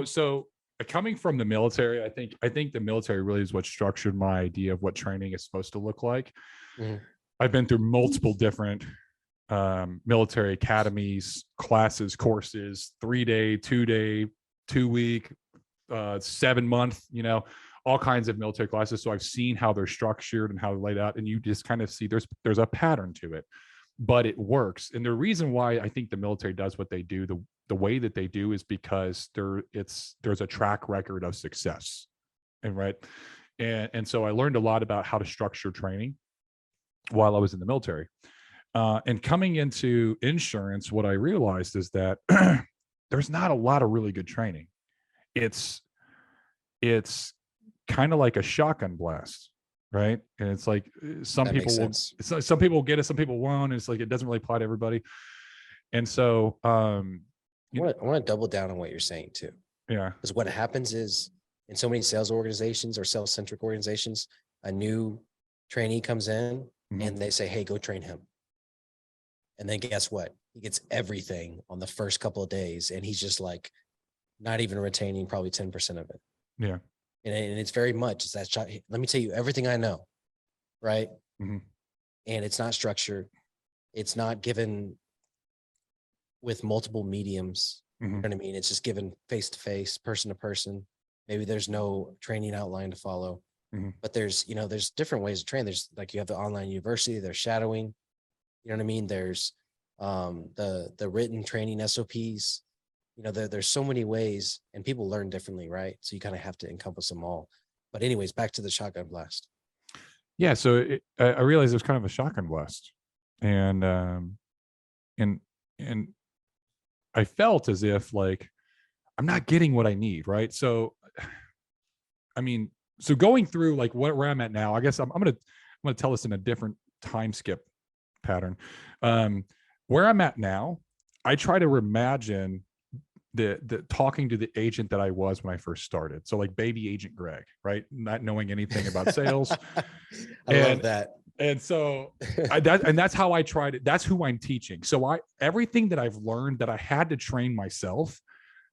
So coming from the military, I think the military really is what structured my idea of what training is supposed to look like. I've been through multiple different military academies, classes, courses, 3-day, 2-day, 2-week, 7-month, all kinds of military classes. So I've seen how they're structured and how they're laid out, and you just kind of see there's a pattern to it, but it works. And the reason why I think the military does what they do, the way that they do, is because there's a track record of success. And so I learned a lot about how to structure training while I was in the military. And coming into insurance, what I realized is that there's not a lot of really good training. It's kind of like a shotgun blast, right? And it's like some people will get it, some people won't. And it's like it doesn't really apply to everybody. And so I want to double down on what you're saying too. Yeah. Because what happens is, in so many sales organizations or sales-centric organizations, a new trainee comes in and they say, hey, go train him. And then guess what? He gets everything on the first couple of days, and he's just like not even retaining probably 10% of it. Yeah. And it's very much, it's that shot. Let me tell you everything I know. Right. And it's not structured. It's not given with multiple mediums. You know what I mean? It's just given face to face, person to person. Maybe there's no training outline to follow, but there's different ways to train. There's like, you have the online university, there's shadowing. You know what I mean? There's the written training SOPs. There's so many ways, and people learn differently, right? So you kind of have to encompass them all. But anyways, back to the shotgun blast. Yeah. So I realized there's kind of a shotgun blast, and I felt as if like I'm not getting what I need, right? So, so going through like where I'm at now, I guess I'm gonna tell this in a different time skip pattern. Where I'm at now, I try to imagine the talking to the agent that I was when I first started. So like baby agent Greg, right? Not knowing anything about sales. I love that. And so that's how I tried it. That's who I'm teaching. So everything that I've learned that I had to train myself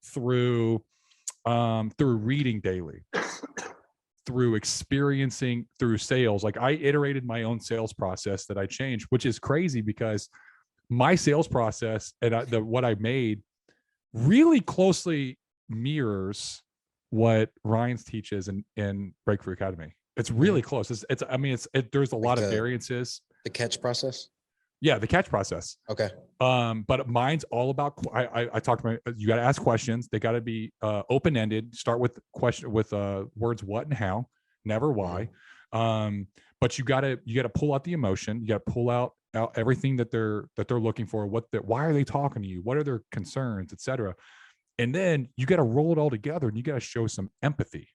through reading daily, through experiencing, through sales. Like I iterated my own sales process that I changed, which is crazy because my sales process and what I made really closely mirrors what Ryan's teaches in Breakthrough Academy. It's really close. I mean, there's a lot of variances. The catch process. Yeah, the catch process. Okay. But mine's all about, I talked about, you got to ask questions. They got to be open-ended. Start with words what and how, never why. But you got to pull out the emotion. You got to pull out everything that they're looking for. Why are they talking to you? What are their concerns, etc. And then you got to roll it all together, and you got to show some empathy.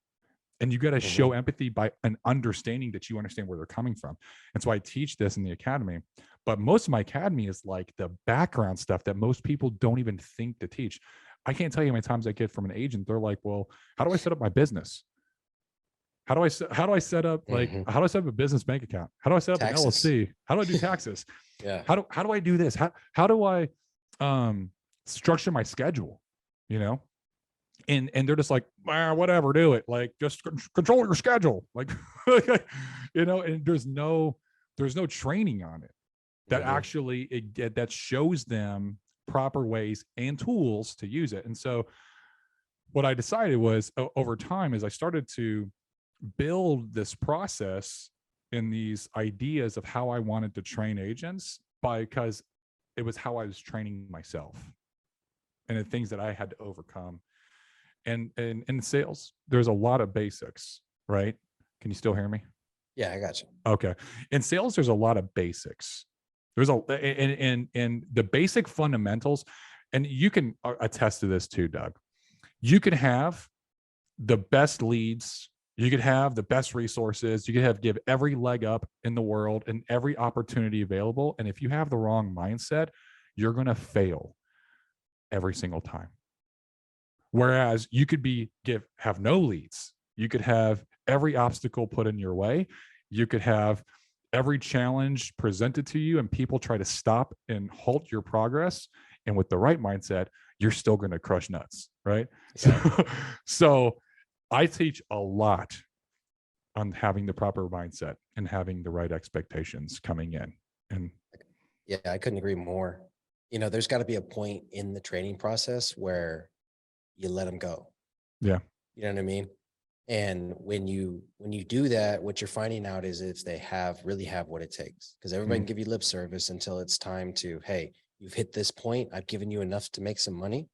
And you got to show empathy by an understanding that you understand where they're coming from. And so I teach this in the academy, but most of my academy is like the background stuff that most people don't even think to teach. I can't tell you how many times I get from an agent. They're like, well, how do I set up my business? How do I set up how do I set up a business bank account? How do I set up Taxes. an LLC? How do I do taxes? Yeah. How do I do this? How do I structure my schedule? You know? And they're just like, whatever, do it. Like, just control your schedule. Like, you know, and there's no training on it that actually that shows them proper ways and tools to use it. And so what I decided was over time is I started to build this process and these ideas of how I wanted to train agents because it was how I was training myself and the things that I had to overcome. And in sales, there's a lot of basics, right? Can you still hear me? Yeah, I got you. Okay. In sales, there's a lot of basics. There's and the basic fundamentals, and you can attest to this too, Doug. You could have the best leads, you could have the best resources, you could give every leg up in the world and every opportunity available. And if you have the wrong mindset, you're going to fail every single time. Whereas you could have no leads. You could have every obstacle put in your way. You could have every challenge presented to you and people try to stop and halt your progress. And with the right mindset, you're still going to crush nuts, right? Yeah. So I teach a lot on having the proper mindset and having the right expectations coming in. And yeah, I couldn't agree more. You know, there's got to be a point in the training process where you let them go. Yeah. You know what I mean? And when you do that, what you're finding out is if they really have what it takes, because everybody can give you lip service until it's time to, hey, you've hit this point. I've given you enough to make some money.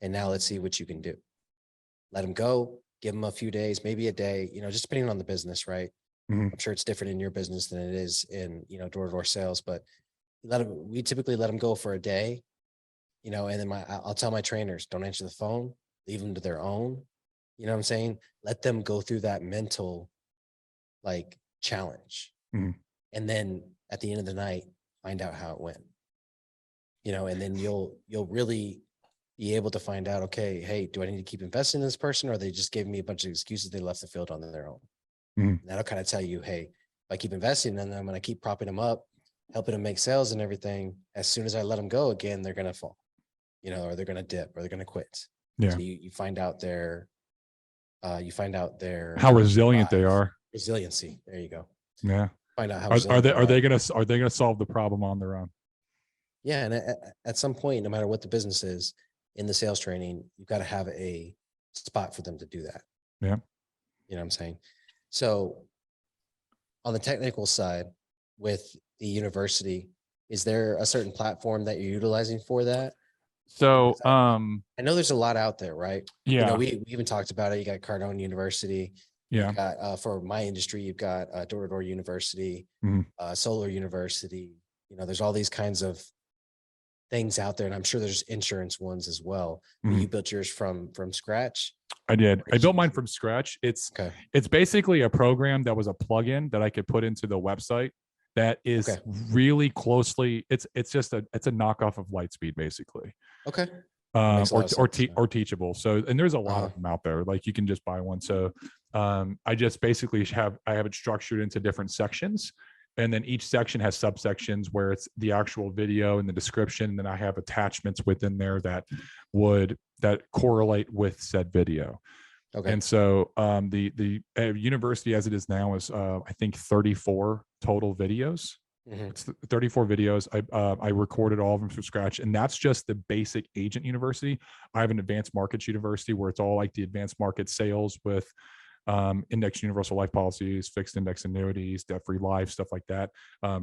And now let's see what you can do. Let them go, give them a few days, maybe a day, you know, just depending on the business, right? I'm sure it's different in your business than it is in, you know, door-to-door sales, but we typically let them go for a day, you know, and then I'll tell my trainers, don't answer the phone, leave them to their own, you know what I'm saying? Let them go through that mental like challenge. And then at the end of the night, find out how it went, you know, and then you'll really be able to find out, okay, hey, do I need to keep investing in this person, or they just gave me a bunch of excuses, they left the field on their own? And that'll kind of tell you, hey, if I keep investing in them and I keep propping them up, helping them make sales and everything, as soon as I let them go again, they're going to fall, you know, or they're going to dip, or they're going to quit. Yeah. So you find out their how resilient they are. Resiliency. There you go. Yeah. Find out how are they going to solve the problem on their own? Yeah. And at some point, no matter what the business is in the sales training, you've got to have a spot for them to do that. Yeah. You know what I'm saying? So on the technical side with the university, is there a certain platform that you're utilizing for that? So, I know there's a lot out there, right? Yeah. You know, we even talked about it. You got Cardone University. Yeah. You got, for my industry, you've got Door-to-Door University, Solar University. You know, there's all these kinds of things out there, and I'm sure there's insurance ones as well. You built yours from scratch? I did. I built mine from scratch. It's basically a program that was a plugin that I could put into the website that is really closely, it's a knockoff of Lightspeed, basically. Okay. Or Teachable. So, and there's a lot of them out there. Like you can just buy one. So I just basically have it structured into different sections. And then each section has subsections where it's the actual video and the description. And then I have attachments within there that correlate with said video. Okay. And so the university as it is now is I think 34 total videos It's 34 videos. I recorded all of them from scratch, and that's just the basic agent university. I have an advanced markets university where it's all like the advanced market sales with index universal life policies, fixed index annuities, debt-free life, stuff like that,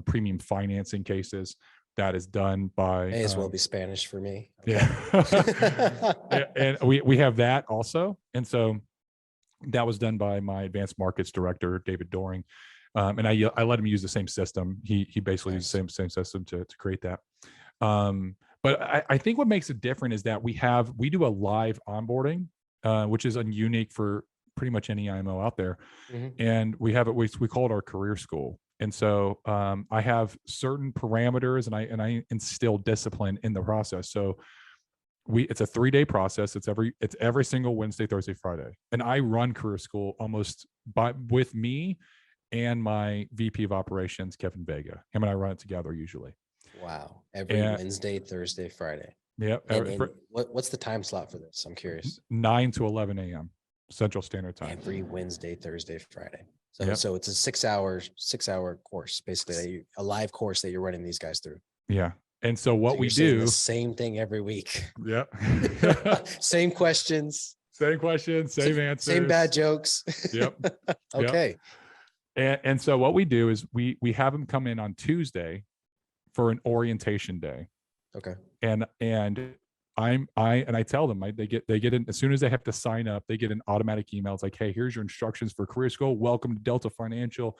premium financing cases. That is done by May as well be Spanish for me. Yeah. And we have that also. And so that was done by my advanced markets director, David Doring. And I let him use the same system. He basically used the same system to create that. But I think what makes it different is that we do a live onboarding, which is unique for pretty much any IMO out there. And we have it, we call it our career school. And so I have certain parameters, and I instill discipline in the process. So it's a 3-day process. It's every single Wednesday, Thursday, Friday. And I run career school almost with me and my VP of operations, Kevin Vega. Him and I run it together usually. Wow. Wednesday, Thursday, Friday. Yeah. What's the time slot for this? I'm curious. 9 to 11 a.m. Central Standard Time. Every Wednesday, Thursday, Friday. So, Yep. So it's a 6-hour course, basically, a live course that you're running these guys through. Yeah. And so what So we you're saying do, the same thing every week. Yeah. Same questions. Same questions, same answers. Same bad jokes. Yep. Okay. And so what we do is we have them come in on Tuesday for an orientation day. Okay. And I tell them they get in as soon as they have to sign up, they get an automatic email. It's like, hey, here's your instructions for career school. Welcome to Delta Financial.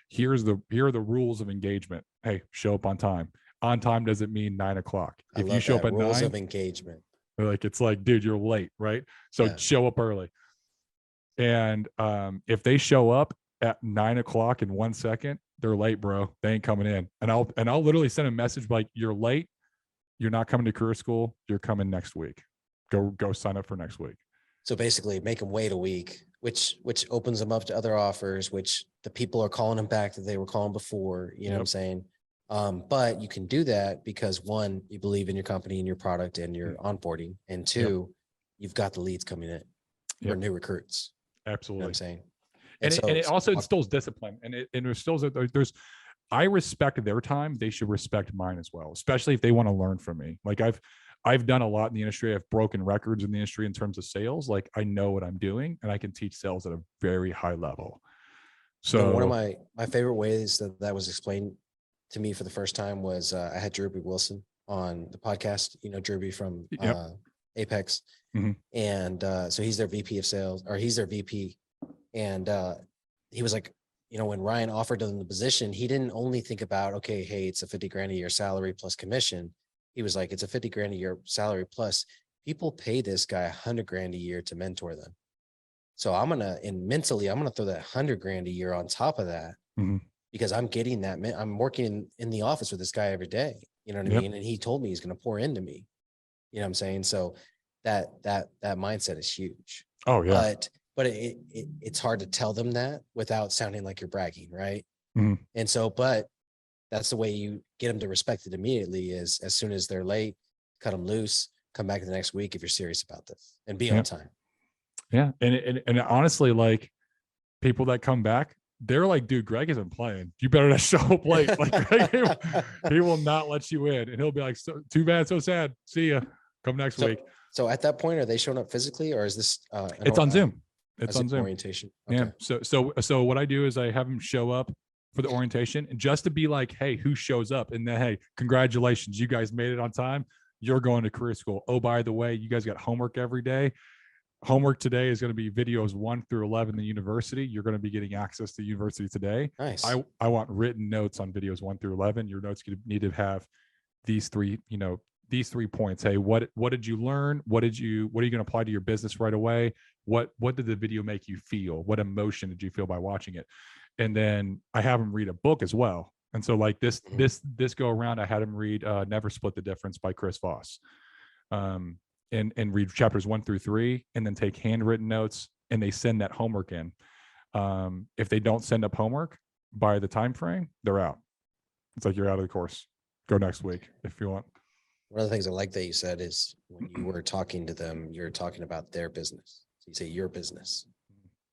Here are the rules of engagement. Hey, show up on time. On time doesn't mean 9 o'clock. If you show up at rules 9, of engagement. it's like, dude, you're late, right? So show up early. And if they show up at 9 o'clock in 1 second, they're late, bro. They ain't coming in. And I'll literally send a message like, you're late. You're not coming to career school. You're coming next week. Go sign up for next week. So basically make them wait a week, which opens them up to other offers, which the people are calling them back that they were calling before, you know what I'm saying? But you can do that because 1, you believe in your company and your product and your onboarding. And 2, you've got the leads coming in for new recruits. Absolutely. You know what I'm saying? And it also instills discipline, and it instills that I respect their time. They should respect mine as well, especially if they want to learn from me. Like I've done a lot in the industry. I've broken records in the industry in terms of sales. Like I know what I'm doing, and I can teach sales at a very high level. So one of my favorite ways that was explained to me for the first time was I had Drewby Wilson on the podcast. You know, Drewby from Apex. And so he's their VP of sales, or he's their VP. And he was like, you know, when Ryan offered him the position, he didn't only think about, okay, hey, it's a 50 grand a year salary plus commission. He was like, it's a 50 grand a year salary plus people pay this guy 100 grand a year to mentor them. So mentally, I'm going to throw that 100 grand a year on top of that because I'm getting that. I'm working in the office with this guy every day. You know what I mean? And he told me he's going to pour into me. You know what I'm saying? So that mindset is huge. Oh yeah. But it's hard to tell them that without sounding like you're bragging, right? And so, but that's the way you get them to respect it immediately is as soon as they're late, cut them loose, come back the next week if you're serious about this and be on time. Yeah. And honestly, like people that come back, they're like, dude, Greg isn't playing. You better not show up late. Like Greg, he will not let you in. And he'll be like, so, too bad, so sad. See ya. Come next week. So at that point, are they showing up physically or is this it's on Zoom? It's on Zoom. Orientation. Okay. Yeah. So what I do is I have them show up for the orientation and just to be like, hey, who shows up? And then, hey, congratulations. You guys made it on time. You're going to career school. Oh, by the way, you guys got homework every day. Homework today is going to be videos 1 through 11 in the university. You're going to be getting access to university today. Nice. I want written notes on videos 1 through 11. Your notes need to have these 3 points. Hey, what did you learn? What are you going to apply to your business right away? What did the video make you feel? What emotion did you feel by watching it? And then I have them read a book as well. And so like this go around, I had them read Never Split the Difference by Chris Voss. And read chapters 1 through 3 and then take handwritten notes and they send that homework in. If they don't send up homework by the time frame, they're out. It's like you're out of the course. Go next week if you want. One of the things I like that you said is when you were talking to them, you're talking about their business. So you say your business.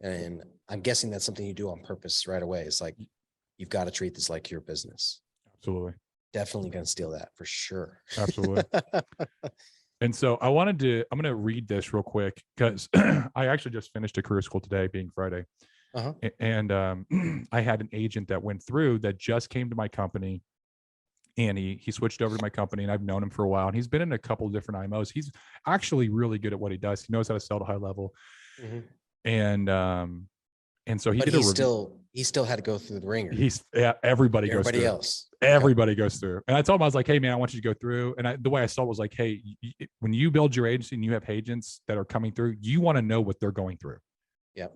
And I'm guessing that's something you do on purpose right away. It's like, you've got to treat this like your business. absolutely. Definitely going to steal that for sure. Absolutely. And so I'm going to read this real quick because I actually just finished a career school today, being Friday. Uh-huh. And I had an agent that went through that just came to my company, and he switched over to my company, and I've known him for a while, and he's been in a couple of different IMOs. He's actually really good at what he does. He knows how to sell to high level. Mhm. And so he But did a review. he still had to go through the ringer. Everybody goes Everybody through. else. Everybody goes through. And I told him, I was like, hey man, I want you to go through. And the way I saw it was like, hey, when you build your agency and you have agents that are coming through, you want to know what they're going through. Yep.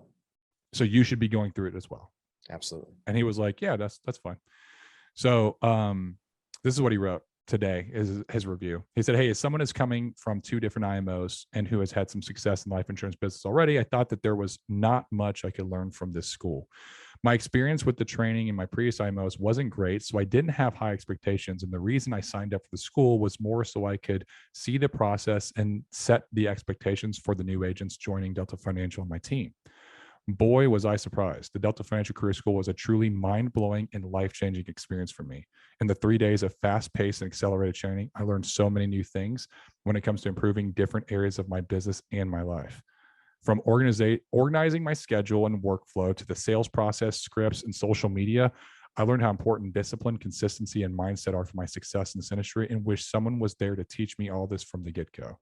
So you should be going through it as well. Absolutely. And he was like, yeah, that's fine. So this is what he wrote today, is his review. He said, hey, as someone is coming from 2 different IMOs and who has had some success in the life insurance business already, I thought that there was not much I could learn from this school. My experience with the training in my previous IMOs wasn't great, so I didn't have high expectations. And the reason I signed up for the school was more so I could see the process and set the expectations for the new agents joining Delta Financial and my team. Boy, was I surprised. The Delta Financial Career School was a truly mind-blowing and life-changing experience for me. In the 3 days of fast-paced and accelerated training, I learned so many new things when it comes to improving different areas of my business and my life. From organizing my schedule and workflow to the sales process, scripts, and social media, I learned how important discipline, consistency, and mindset are for my success in this industry, and wish someone was there to teach me all this from the get-go.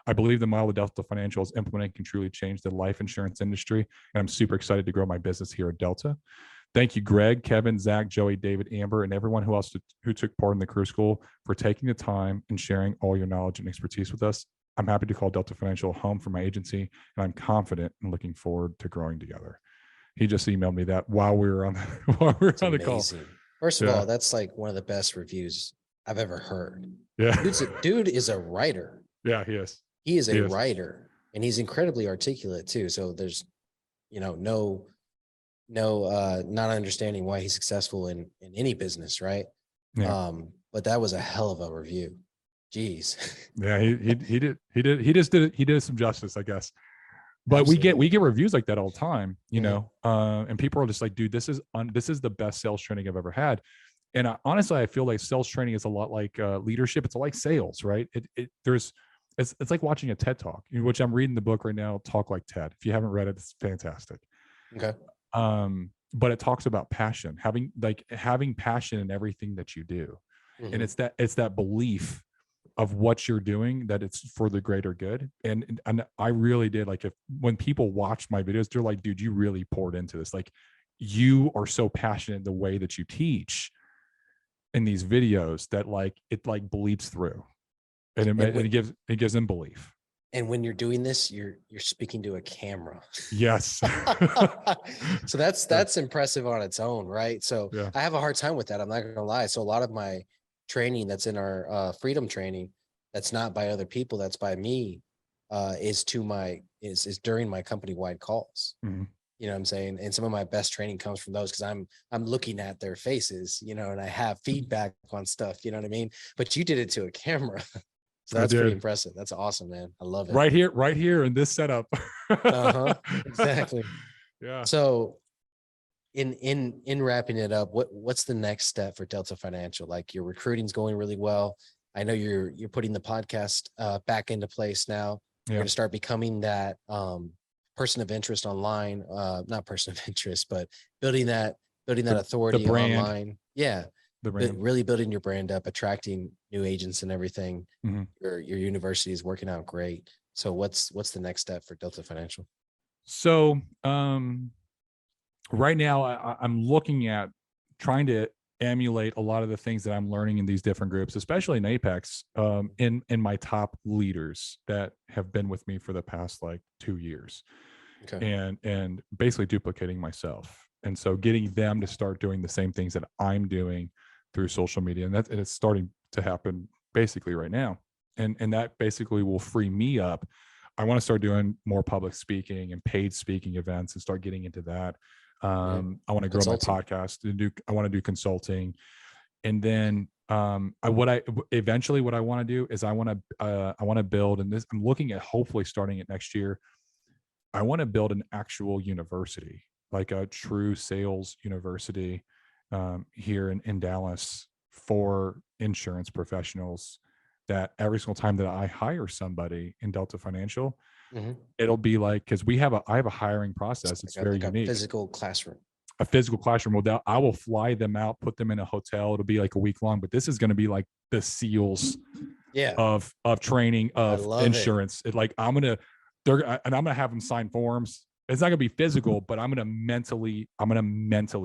I believe the model that Delta Financial is implementing can truly change the life insurance industry, and I'm super excited to grow my business here at Delta. Thank you, Greg, Kevin, Zach, Joey, David, Amber, and everyone who took part in the career school for taking the time and sharing all your knowledge and expertise with us. I'm happy to call Delta Financial home for my agency, and I'm confident and looking forward to growing together. He just emailed me that while we were on the call. First of all, that's like one of the best reviews I've ever heard. Yeah. Dude is a writer. Yeah, he is. He is a writer, and he's incredibly articulate too. So there's, no not understanding why he's successful in any business, right? Yeah. But that was a hell of a review. Jeez. Yeah, he did some justice, I guess. But Absolutely. we get reviews like that all the time, and people are just like, dude, this is the best sales training I've ever had. And honestly, I feel like sales training is a lot like leadership. It's like sales, right? It's like watching a TED talk, which I'm reading the book right now, Talk Like TED. If you haven't read it, it's fantastic. Okay. But it talks about passion, having passion in everything that you do. Mm-hmm. And it's that belief of what you're doing, that it's for the greater good. And I really did, like, when people watch my videos, they're like, dude, you really poured into this. Like, you are so passionate in the way that you teach in these videos that it bleeds through, and it gives them belief. And when you're doing this, you're speaking to a camera. Yes. So that's impressive on its own, right? So yeah. I have a hard time with that. I'm not gonna lie. So a lot of my training that's in our freedom training, that's not by other people, that's by me, is during my company-wide calls. Mm-hmm. You know what I'm saying? And some of my best training comes from those, because I'm looking at their faces, and I have feedback on stuff, you know what I mean? But you did it to a camera. So that's pretty impressive. That's awesome, man. I love it. Right here in this setup. Exactly. Yeah. So in wrapping it up, what's the next step for Delta Financial? Like, your recruiting's going really well. I know you're putting the podcast back into place now. You're going to start becoming that person of interest online, not person of interest, but building that authority online. Yeah. Really building your brand up, attracting new agents and everything. Mm-hmm. Your university is working out great. So what's the next step for Delta Financial? So right now I'm looking at trying to emulate a lot of the things that I'm learning in these different groups, especially in Apex, in my top leaders that have been with me for the past 2 years. Okay. And basically duplicating myself. And so getting them to start doing the same things that I'm doing through social media. And it's starting to happen basically right now. And that basically will free me up. I want to start doing more public speaking and paid speaking events and start getting into that. I want to grow my podcast I want to do consulting. And then what I want to do is I want to build, and this, I'm looking at hopefully starting it next year. I want to build an actual university, like a true sales university here in Dallas, for insurance professionals that every single time that I hire somebody in Delta Financial, it'll be like, because I have a hiring process. It's very unique. Physical classroom. A physical classroom. Well, I will fly them out, put them in a hotel. It'll be like a week long, but this is going to be like the SEALs of training of insurance. Like I'm going to have them sign forms. It's not going to be physical, but I'm going to mentally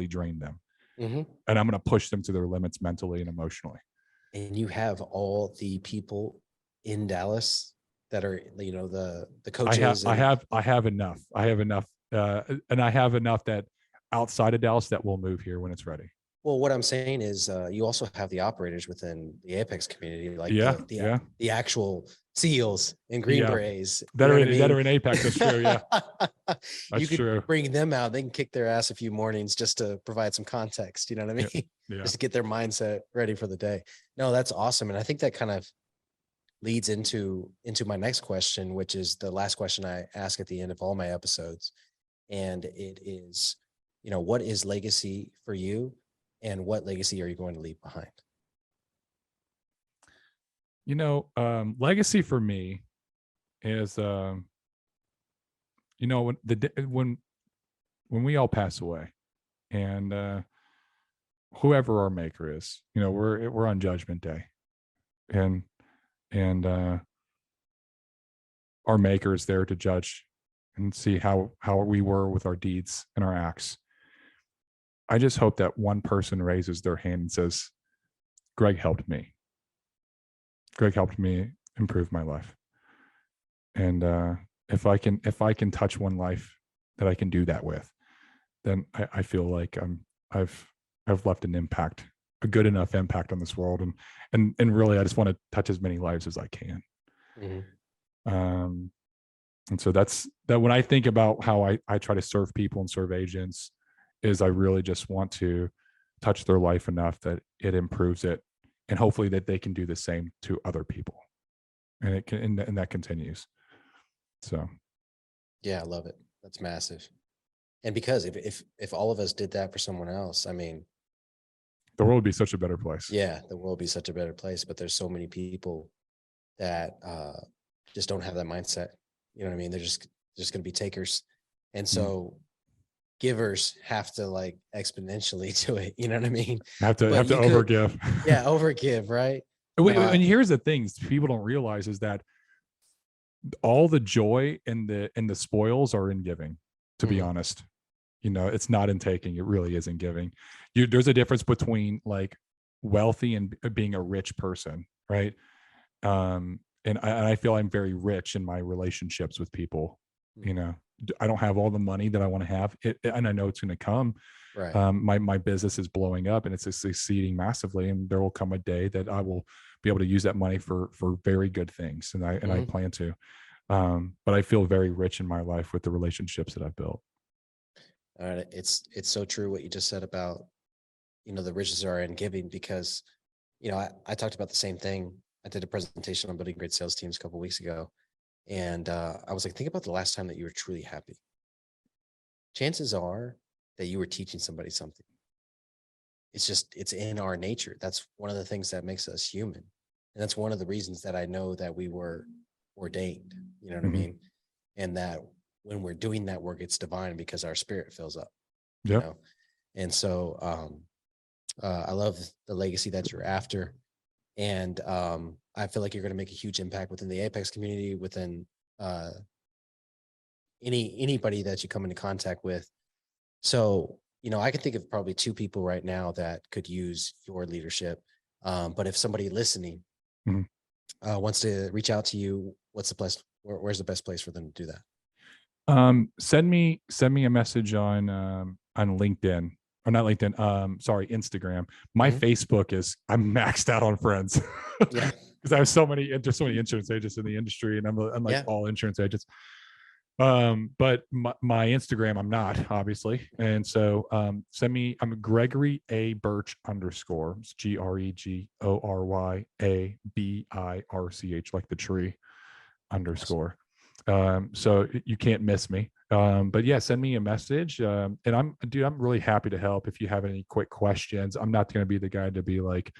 drain them. And I'm going to push them to their limits mentally and emotionally. And you have all the people in Dallas that are, the coaches. I have enough. And I have enough that outside of Dallas that will move here when it's ready. Well, what I'm saying is you also have the operators within the Apex community, like the actual SEALs and Green Berets that are in Apex. That's true. Yeah, that's true. Bring them out. They can kick their ass a few mornings just to provide some context. You know what I mean? Yeah. Just to get their mindset ready for the day. No, that's awesome. And I think that kind of leads into my next question, which is the last question I ask at the end of all my episodes. And it is, what is legacy for you? And what legacy are you going to leave behind? Legacy for me is, when we all pass away, and whoever our maker is, we're on Judgment Day, and our maker is there to judge and see how we were with our deeds and our acts. I just hope that one person raises their hand and says, Greg helped me. Greg helped me improve my life. And if I can touch one life that I can do that with, then I feel like I've left an impact, a good enough impact on this world. And really, I just want to touch as many lives as I can. And so that's that. When I think about how I try to serve people and serve agents, is I really just want to touch their life enough that it improves it, and hopefully that they can do the same to other people, and it can, and that continues. So, yeah, I love it. That's massive. And because if all of us did that for someone else, I mean, the world would be such a better place. Yeah, the world would be such a better place. But there's so many people that just don't have that mindset. You know what I mean? They're just going to be takers, and so. Givers have to like exponentially do it. You know what I mean? Have to overgive. Yeah. Overgive. Right. And here's the things people don't realize is that all the joy and the spoils are in giving, to be honest. It's not in taking. It really is in giving. There's a difference between like wealthy and being a rich person. Right. And I feel I'm very rich in my relationships with people, I don't have all the money that I want to have, and I know it's going to come. Right. My business is blowing up and it's succeeding massively, and there will come a day that I will be able to use that money for very good things, and I plan to. But I feel very rich in my life with the relationships that I've built. All right, it's so true what you just said about the riches are in giving, because I talked about the same thing. I did a presentation on building great sales teams a couple of weeks ago. And I was like, think about the last time that you were truly happy. Chances are that you were teaching somebody something. It's in our nature. That's one of the things that makes us human. And that's one of the reasons that I know that we were ordained, you know what I mean? And that when we're doing that work, it's divine because our spirit fills up. Yeah. And so I love the legacy that you're after. And I feel like you're going to make a huge impact within the Apex community, within anybody that you come into contact with. So, I can think of probably two people right now that could use your leadership. But if somebody listening wants to reach out to you, what's the place? Where's the best place for them to do that? Send me a message on LinkedIn. Or not LinkedIn, Instagram. My Facebook I'm maxed out on friends. Yeah. Because I have there's so many insurance agents in the industry, and I'm like all insurance agents. But my Instagram, I'm not, obviously. And so send me, I'm Gregory A. Birch _ it's GREGORYABIRCH, like the tree _ So you can't miss me. But yeah, send me a message. And I'm really happy to help if you have any quick questions. I'm not going to be the guy to be like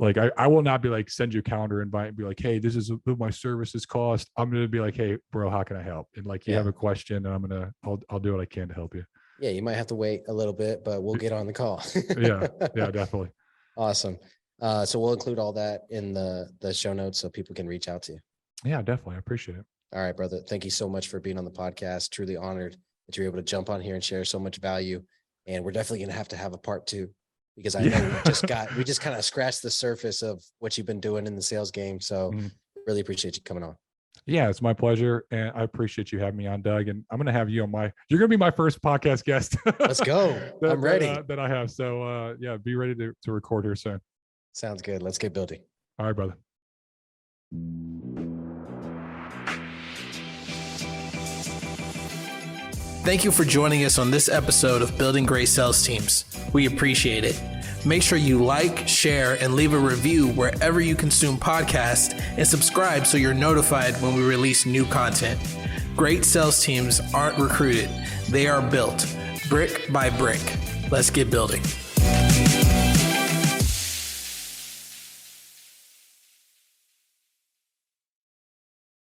I will not be like, send you a calendar invite and be like, hey, this is what my services cost. I'm going to be like, hey bro, how can I help? And like, you have a question and I'll do what I can to help you. Yeah. You might have to wait a little bit, but we'll get on the call. Yeah, definitely. Awesome. So we'll include all that in the show notes so people can reach out to you. Yeah, definitely. I appreciate it. All right, brother. Thank you so much for being on the podcast. Truly honored that you're able to jump on here and share so much value. And we're definitely going to have a part 2, because I know we just kind of scratched the surface of what you've been doing in the sales game. So really appreciate you coming on. Yeah, it's my pleasure. And I appreciate you having me on, Doug. And I'm going to have you on you're going to be my first podcast guest. Let's go. I'm ready. That I have. So yeah, be ready to record here soon. Sounds good. Let's get building. All right, brother. Thank you for joining us on this episode of Building Great Sales Teams. We appreciate it. Make sure you like, share, and leave a review wherever you consume podcasts, and subscribe so you're notified when we release new content. Great sales teams aren't recruited. They are built brick by brick. Let's get building.